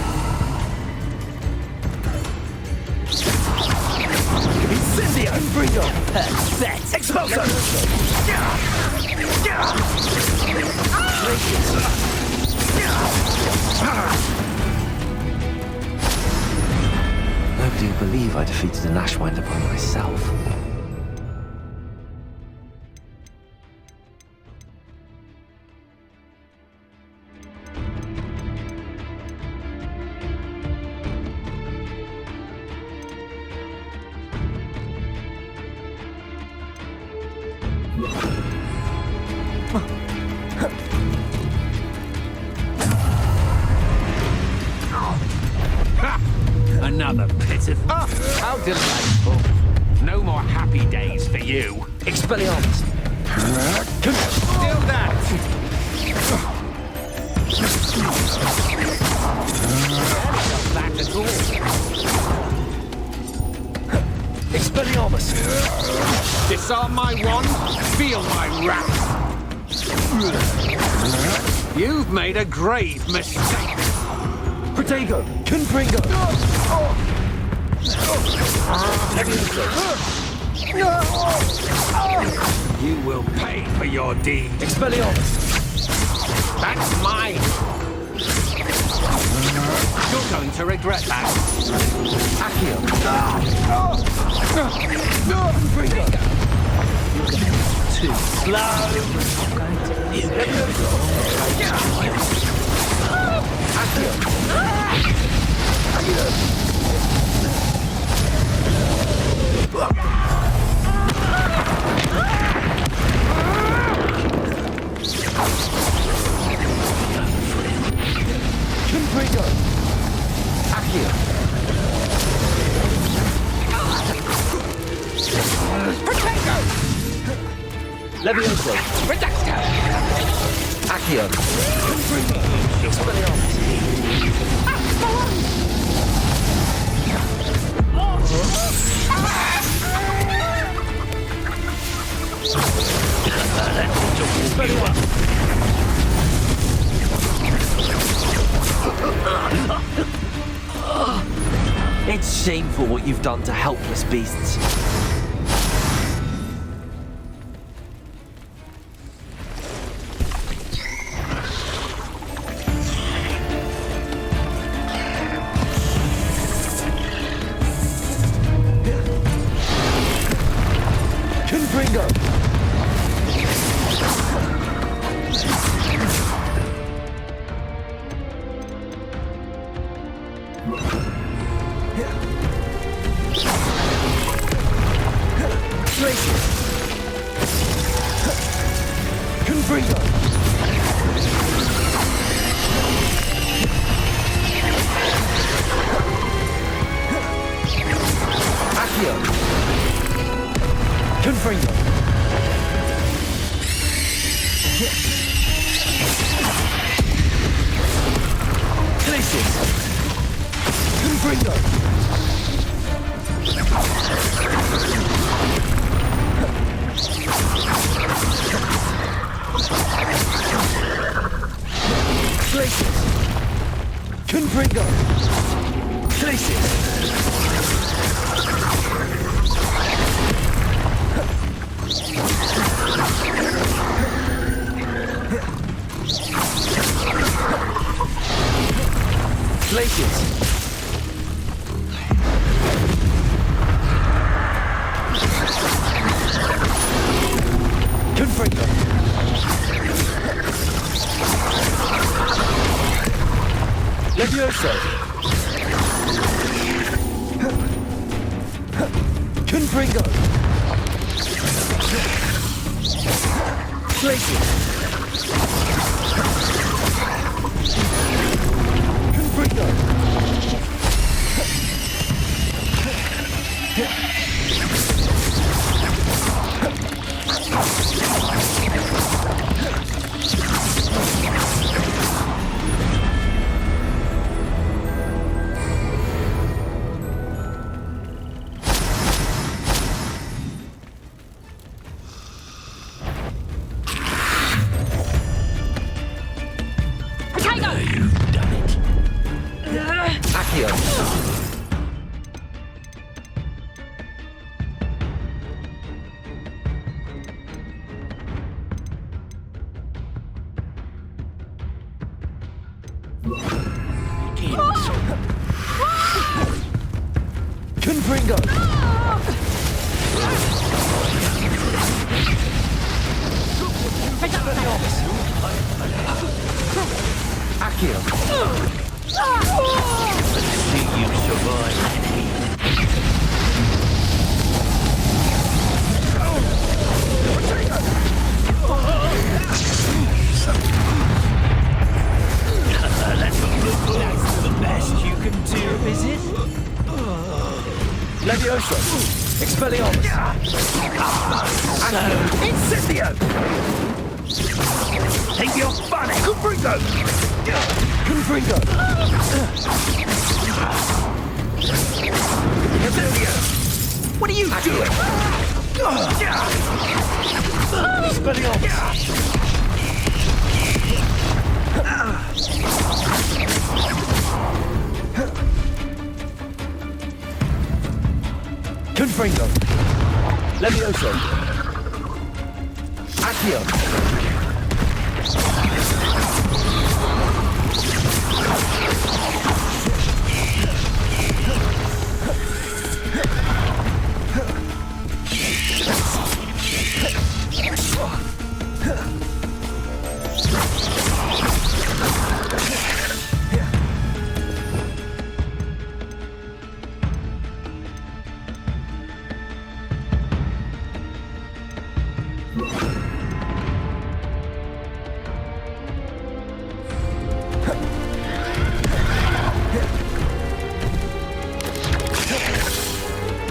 Incendio. Confringo. Perfect! Expulso! Nobody will believe I defeated an Ashwinder by myself. Another pitiful. How delightful. No more happy days for you. Expelliarmus. Still that. That at all. Expelliarmus. Disarm my wand, feel my wrath. You've made a grave mistake. Protego. Confringo. You will pay for your deed. Expelliarmus. That's mine. You're going to regret that. Accio. Confringo. Too slow. You Accio. Confringo. Accio. Levioso. Reducto. Accio. Confringo. Expelliarmus. It's shameful what you've done to helpless beasts. Confringo! Confringo! Accio! Confringo! Glacius! Confringo! Glacius! Confringo! Glacius! Glacius! Confringo! Levioso! Confringo! Glacius! Confringo! Accio! Confringo! Accio! See you survive. That's the best you can do, is it? Levioso! Expelliarmus! Accio! Incendio! Think you're funny? Confringo! Confringo! Incendio! What are you doing? Expelliarmus! Confringo! Levioso! Accio!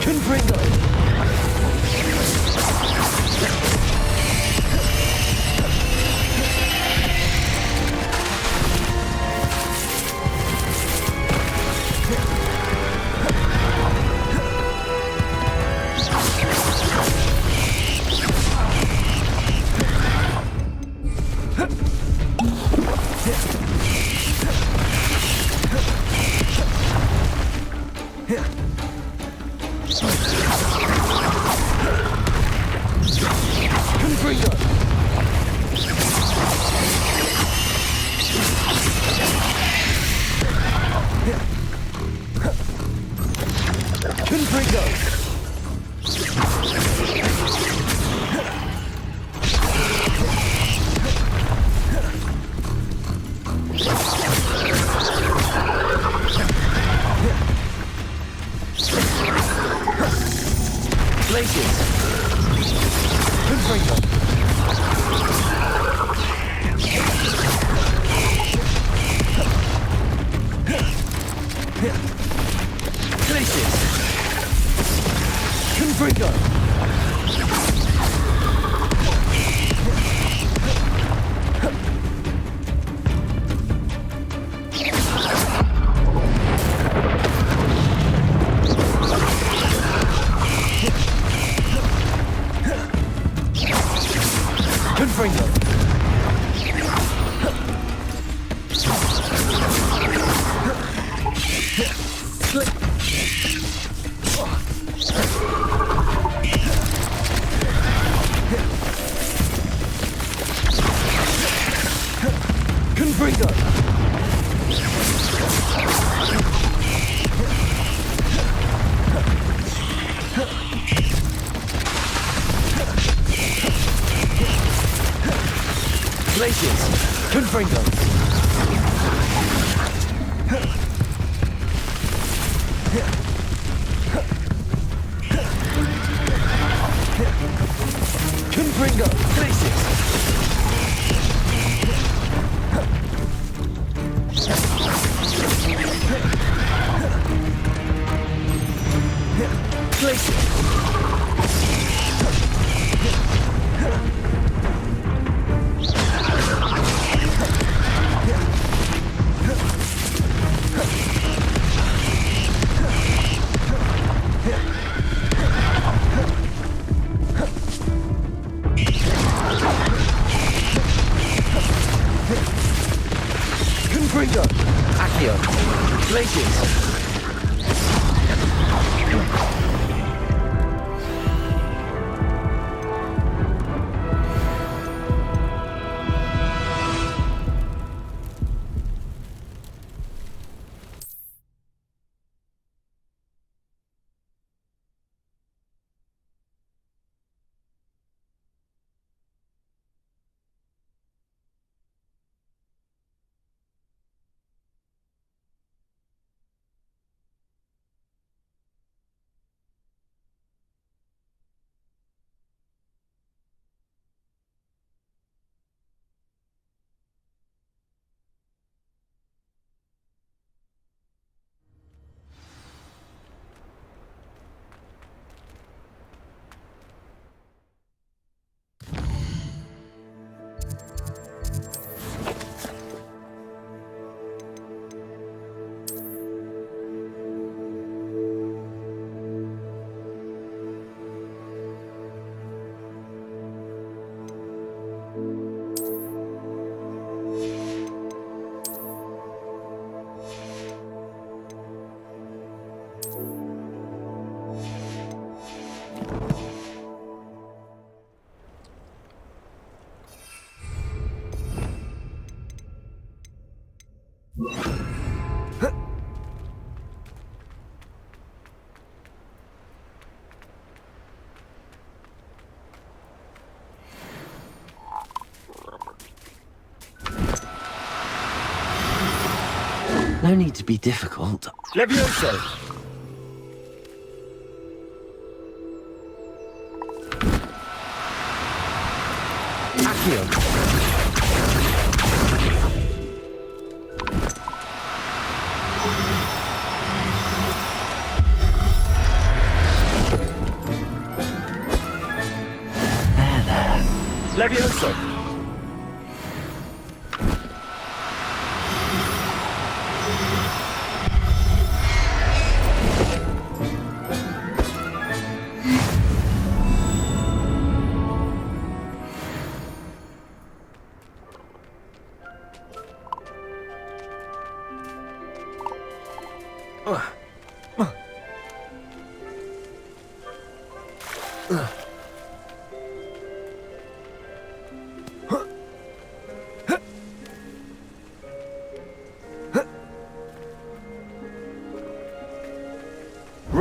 Confringo! Confringo. Confringo. Glaciers. Confringo. Confringo. Glaciers. Glaciers. Confringo. Accio. Glaciers. No need to be difficult. Levioso. Accio. Levioso.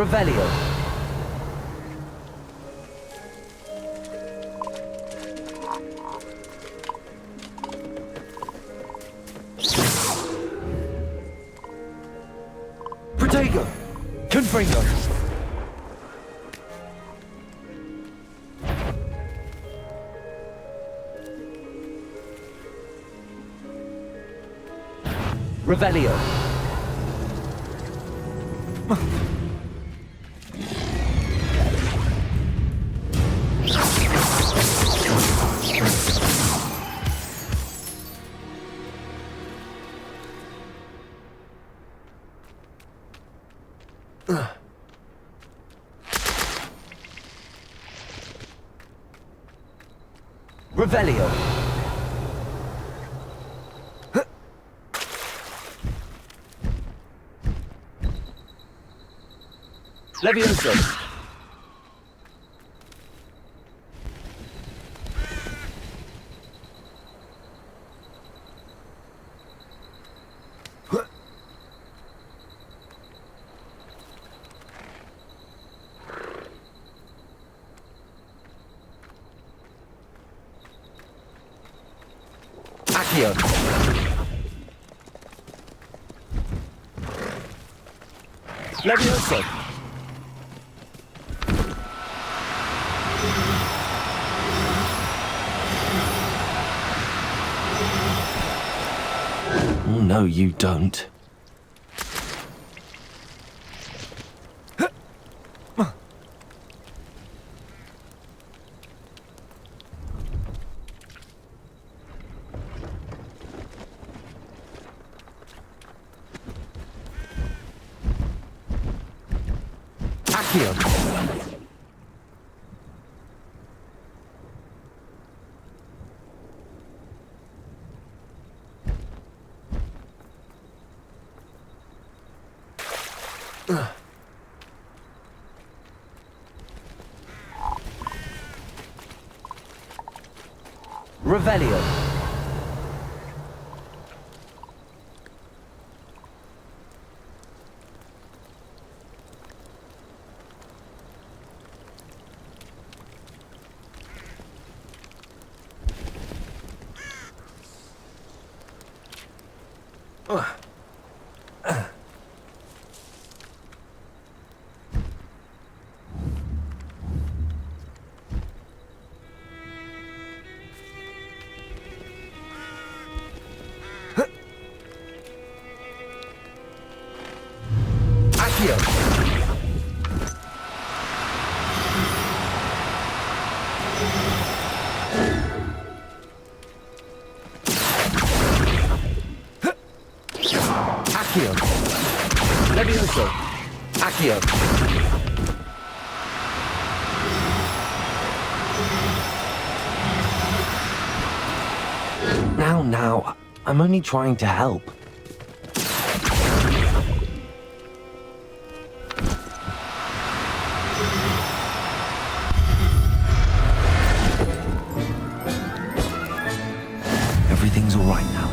Revelio. Protego. Confringo. Revelio. Revelio. Levioso. Accio. Levioso. Oh, no, you don't. Accio. Revelio. Accio. Accio. Levioso. Accio. Now, I'm only trying to help. Everything's all right now.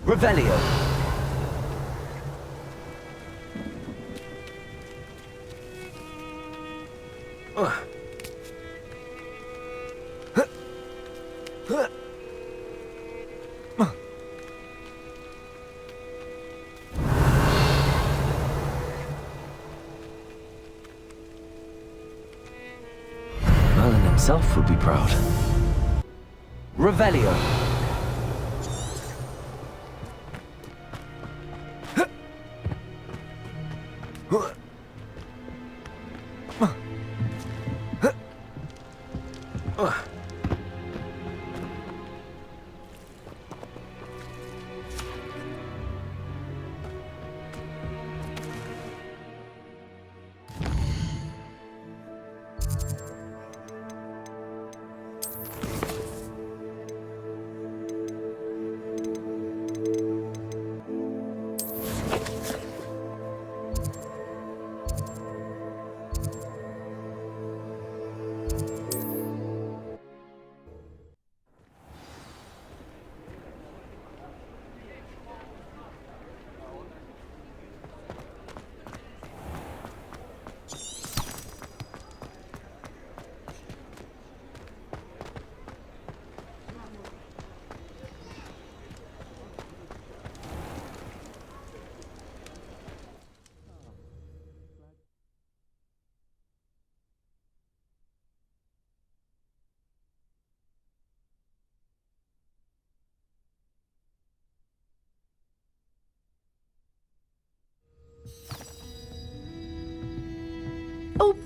Revelio. Merlin himself would be proud. Revelio.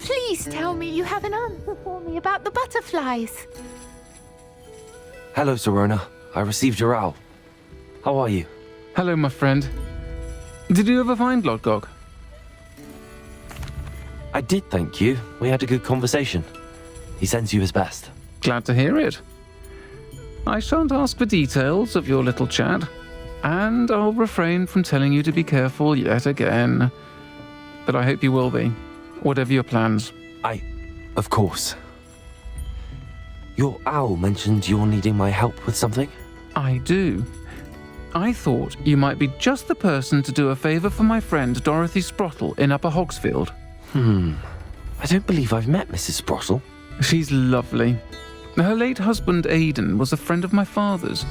Please tell me you have an answer for me about the butterflies. Hello, Serona. I received your owl. How are you? Hello, my friend. Did you ever find Lodgok? I did, thank you. We had a good conversation. He sends you his best. Glad to hear it. I shan't ask for details of your little chat, and I'll refrain from telling you to be careful yet again. But I hope you will be, whatever your plans. Of course. Your owl mentioned you're needing my help with something? I do. I thought you might be just the person to do a favour for my friend Dorothy Sprottle in Upper Hogsfield. I don't believe I've met Mrs. Sprottle. She's lovely. Her late husband Aidan was a friend of my father's.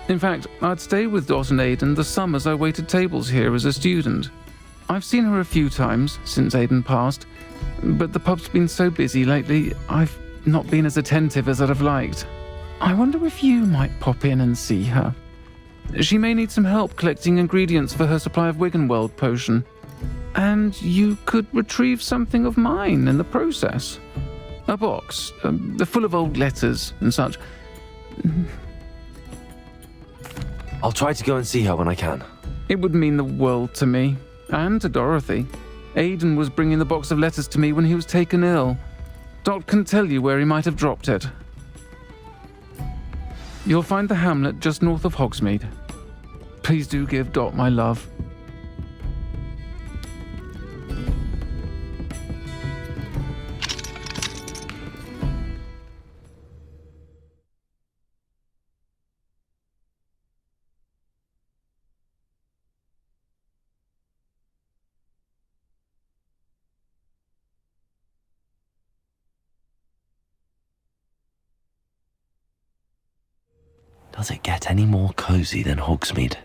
In fact, I'd stayed with Dot and Aidan the summers I waited tables here as a student. I've seen her a few times since Aidan passed, but the pub's been so busy lately, I've not been as attentive as I'd have liked. I wonder if you might pop in and see her. She may need some help collecting ingredients for her supply of Wiggenweld potion. And you could retrieve something of mine in the process. A box, full of old letters and such. I'll try to go and see her when I can. It would mean the world to me, and to Dorothy. Aidan was bringing the box of letters to me when he was taken ill. Dot can tell you where he might have dropped it. You'll find the hamlet just north of Hogsmeade. Please do give Dot my love. Does it get any more cozy than Hogsmeade?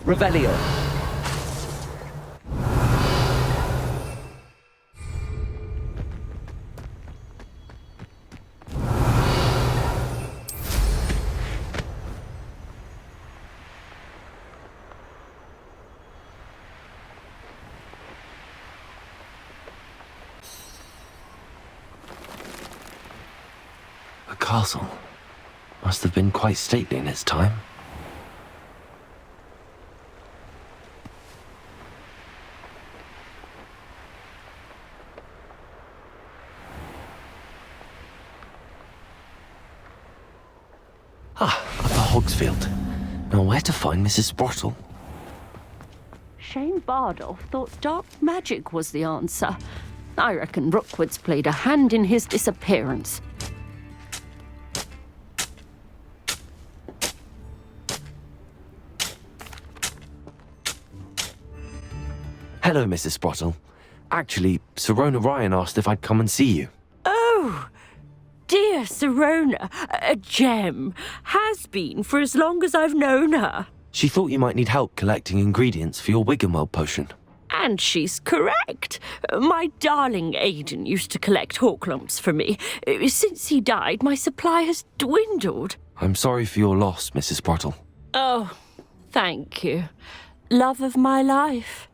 Revelio. A castle. Must have been quite stately in its time. Upper Hogsfield. Now where to find Mrs. Sprottle? Shane Bardolph thought dark magic was the answer. I reckon Rookwood's played a hand in his disappearance. Hello, Mrs. Sprottle. Actually, Serona Ryan asked if I'd come and see you. Oh, dear Sirona, a gem, has been for as long as I've known her. She thought you might need help collecting ingredients for your Wiggenweld potion. And she's correct. My darling Aidan used to collect Horklumps for me. Since he died, my supply has dwindled. I'm sorry for your loss, Mrs. Sprottle. Oh, thank you. Love of my life.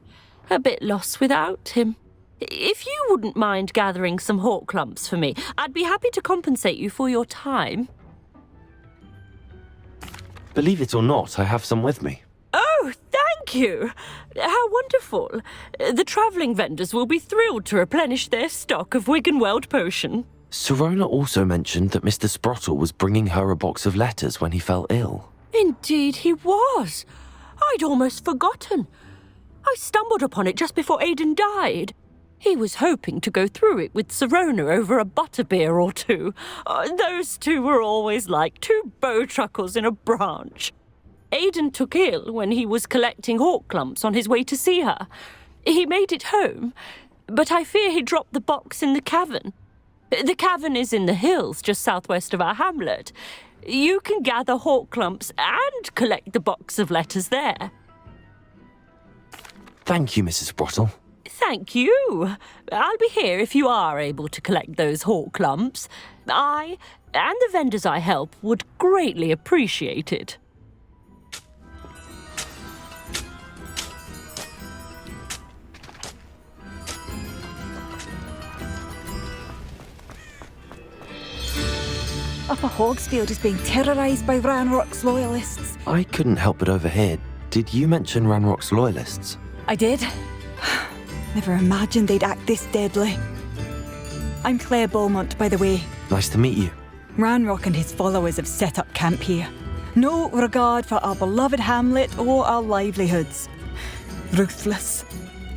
A bit lost without him. If you wouldn't mind gathering some Horklumps for me, I'd be happy to compensate you for your time. Believe it or not, I have some with me. Oh, thank you! How wonderful. The travelling vendors will be thrilled to replenish their stock of Wiggenweld potion. Sirona also mentioned that Mr. Sprottle was bringing her a box of letters when he fell ill. Indeed he was. I'd almost forgotten. I stumbled upon it just before Aidan died. He was hoping to go through it with Sirona over a butterbeer or two. Those two were always like two bowtruckles in a branch. Aidan took ill when he was collecting Horklumps on his way to see her. He made it home, but I fear he dropped the box in the cavern. The cavern is in the hills just southwest of our hamlet. You can gather Horklumps and collect the box of letters there. Thank you, Mrs. Sprottle. Thank you. I'll be here if you are able to collect those Horklumps. I and the vendors I help would greatly appreciate it. Upper Hogsfield is being terrorised by Ranrock's loyalists. I couldn't help but overhear. Did you mention Ranrock's loyalists? I did. Never imagined they'd act this deadly. I'm Claire Beaumont, by the way. Nice to meet you. Ranrock and his followers have set up camp here. No regard for our beloved hamlet or our livelihoods. Ruthless.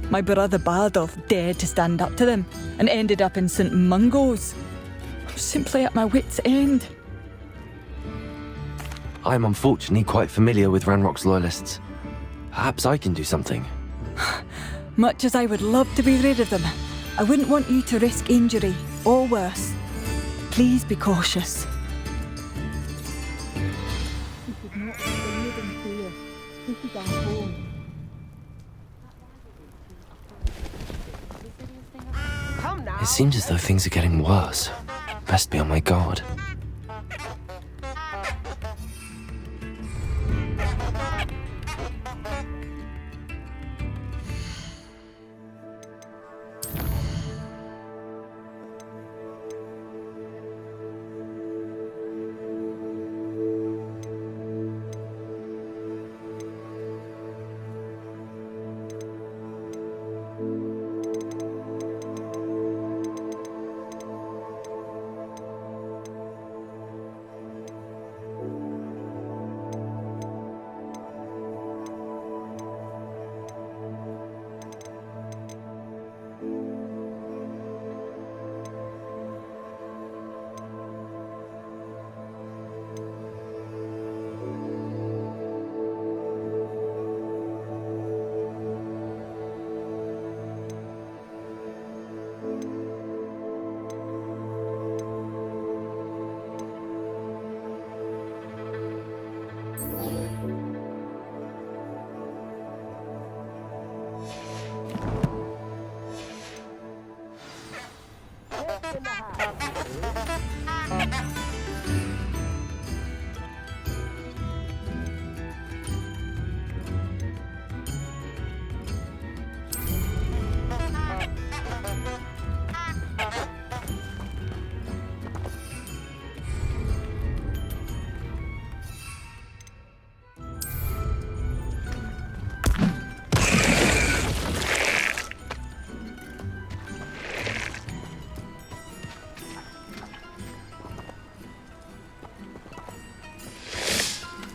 My brother Bardolph dared to stand up to them and ended up in St. Mungo's. I'm simply at my wit's end. I'm unfortunately quite familiar with Ranrock's loyalists. Perhaps I can do something. Much as I would love to be rid of them, I wouldn't want you to risk injury, or worse. Please be cautious. It seems as though things are getting worse. Best be on my guard.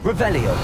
Revelio.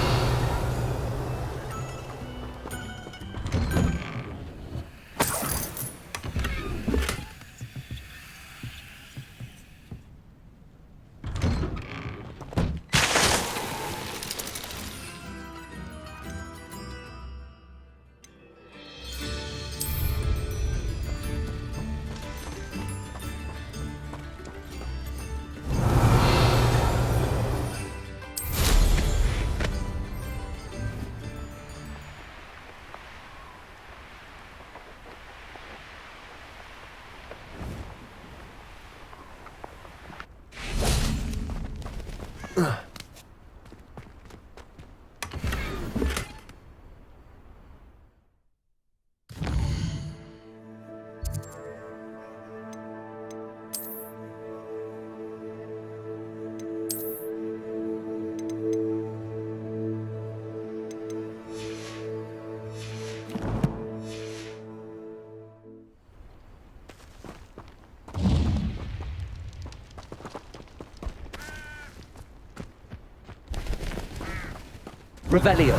Revelio.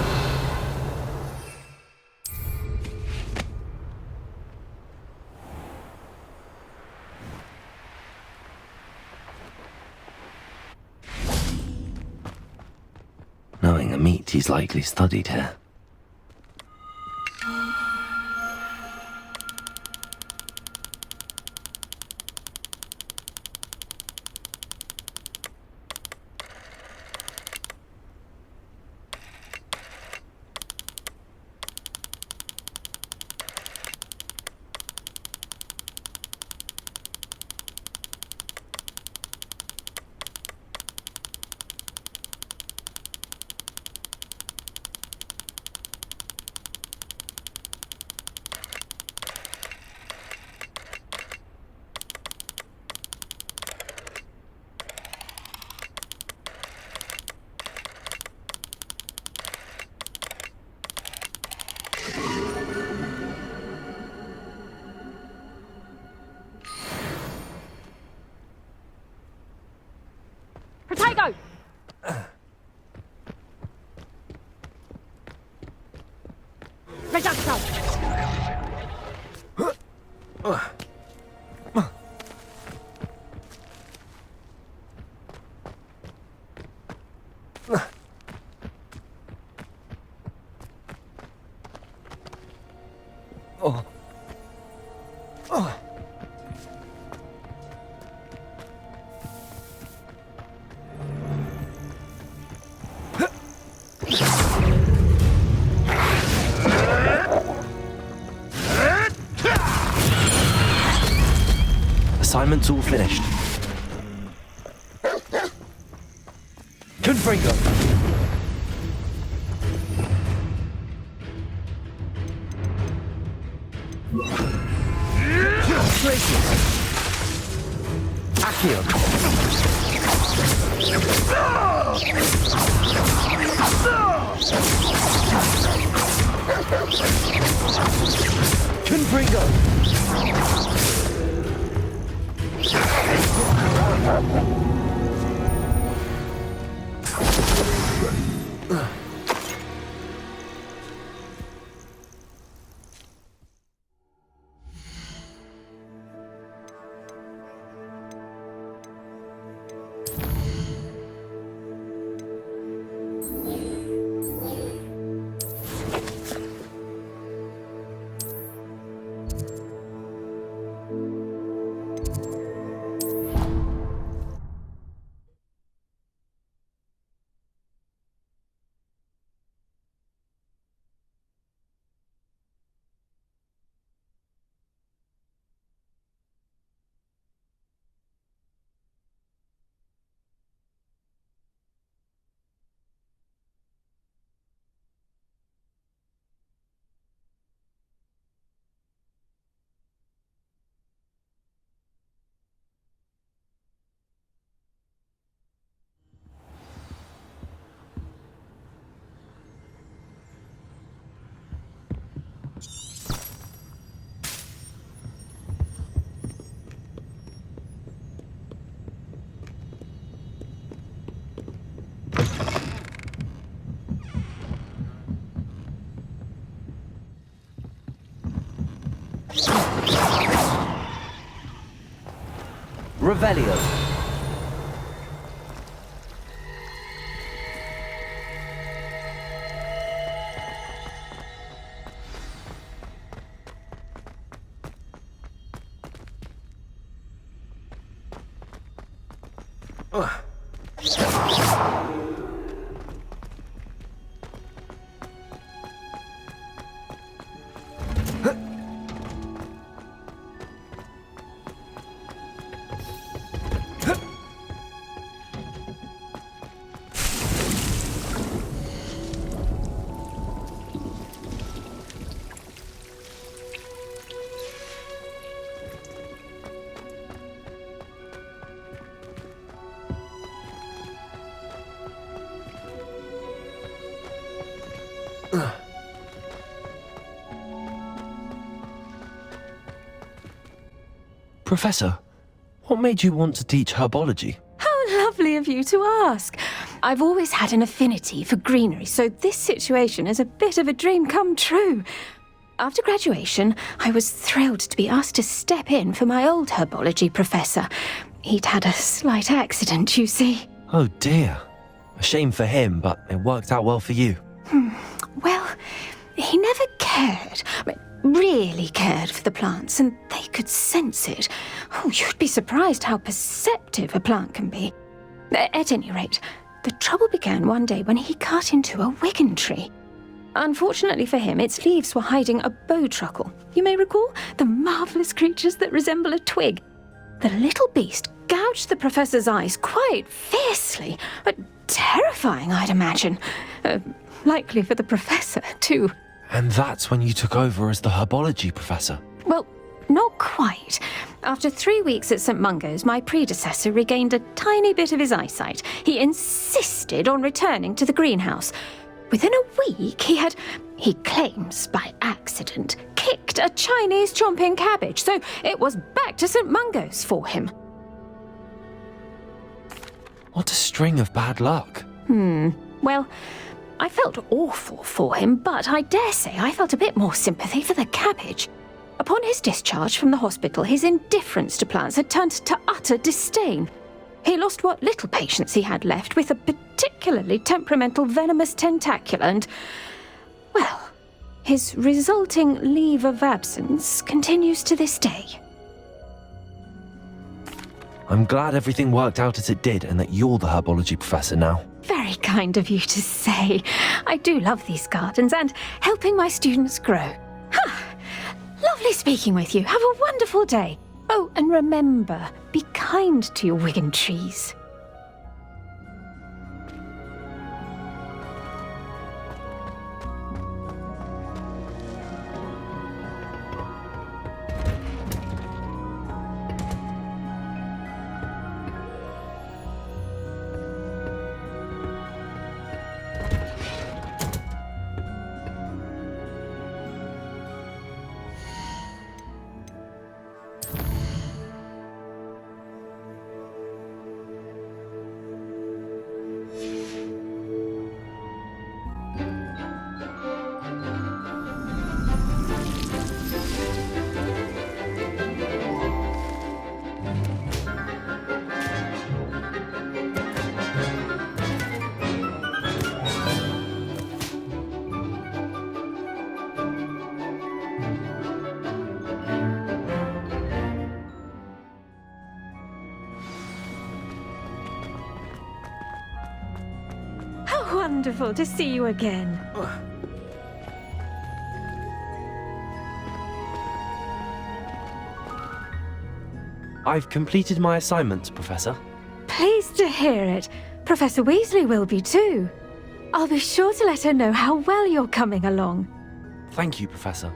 Knowing a meat, he's likely studied here. Potato! Reducto! Assignment's all finished. Confringo. Glacius. Accio. Confringo. Revelio. Professor, what made you want to teach herbology? How lovely of you to ask. I've always had an affinity for greenery, so this situation is a bit of a dream come true. After graduation, I was thrilled to be asked to step in for my old herbology professor. He'd had a slight accident, you see. Oh dear. A shame for him, but it worked out well for you. Well, he never cared, really cared for the plants, and they could sense it. Oh, you'd be surprised how perceptive a plant can be. At any rate, the trouble began one day when he cut into a wigan tree. Unfortunately for him, its leaves were hiding a bowtruckle. You may recall the marvellous creatures that resemble a twig. The little beast gouged the professor's eyes quite fiercely, but terrifying, I'd imagine. Likely for the professor, too. And that's when you took over as the herbology professor? Well, not quite. After 3 weeks at St. Mungo's, my predecessor regained a tiny bit of his eyesight. He insisted on returning to the greenhouse. Within a week, he claims by accident, kicked a Chinese chomping cabbage, so it was back to St. Mungo's for him. What a string of bad luck. Well, I felt awful for him, but I dare say I felt a bit more sympathy for the cabbage. Upon his discharge from the hospital, his indifference to plants had turned to utter disdain. He lost what little patience he had left with a particularly temperamental venomous tentacula and, well, his resulting leave of absence continues to this day. I'm glad everything worked out as it did and that you're the herbology professor now. Very kind of you to say. I do love these gardens and helping my students grow. Lovely speaking with you. Have a wonderful day. Oh, and remember, be kind to your wigan trees. Wonderful to see you again. I've completed my assignments, Professor. Pleased to hear it. Professor Weasley will be too. I'll be sure to let her know how well you're coming along. Thank you, Professor.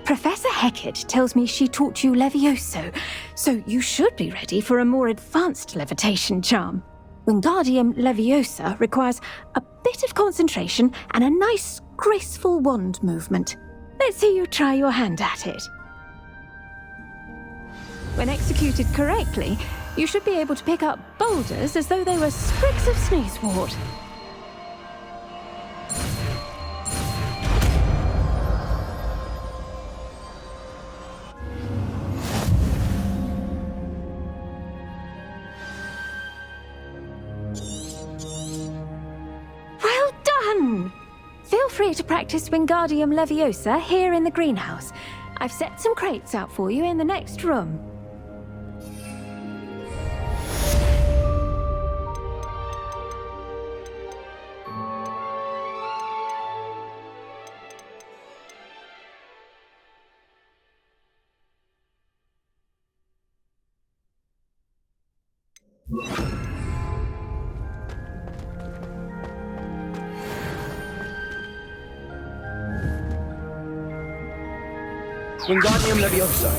Professor Hecat tells me she taught you Levioso, so you should be ready for a more advanced levitation charm. Wingardium Leviosa requires a bit of concentration and a nice, graceful wand movement. Let's see you try your hand at it. When executed correctly, you should be able to pick up boulders as though they were sprigs of sneezewort. Feel free to practice Wingardium Leviosa here in the greenhouse. I've set some crates out for you in the next room. Wingardium Leviosa.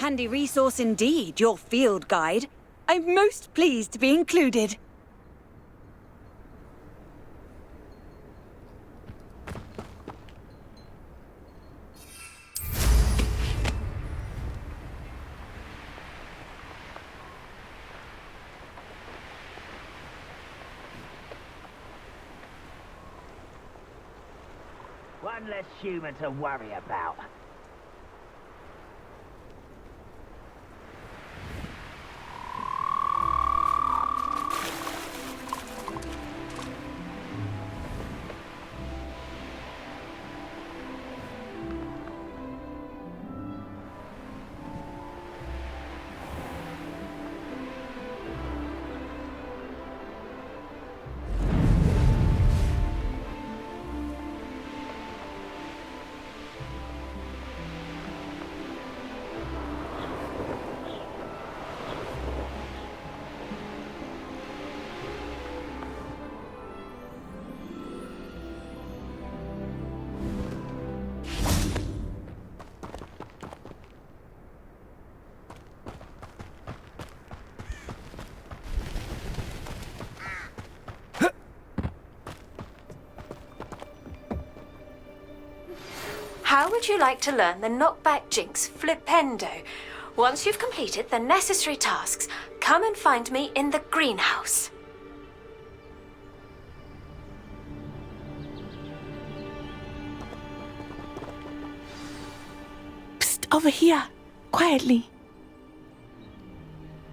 Handy resource indeed, your field guide. I'm most pleased to be included. One less human to worry about. How would you like to learn the knockback jinx flipendo? Once you've completed the necessary tasks, come and find me in the greenhouse. Psst, over here, quietly.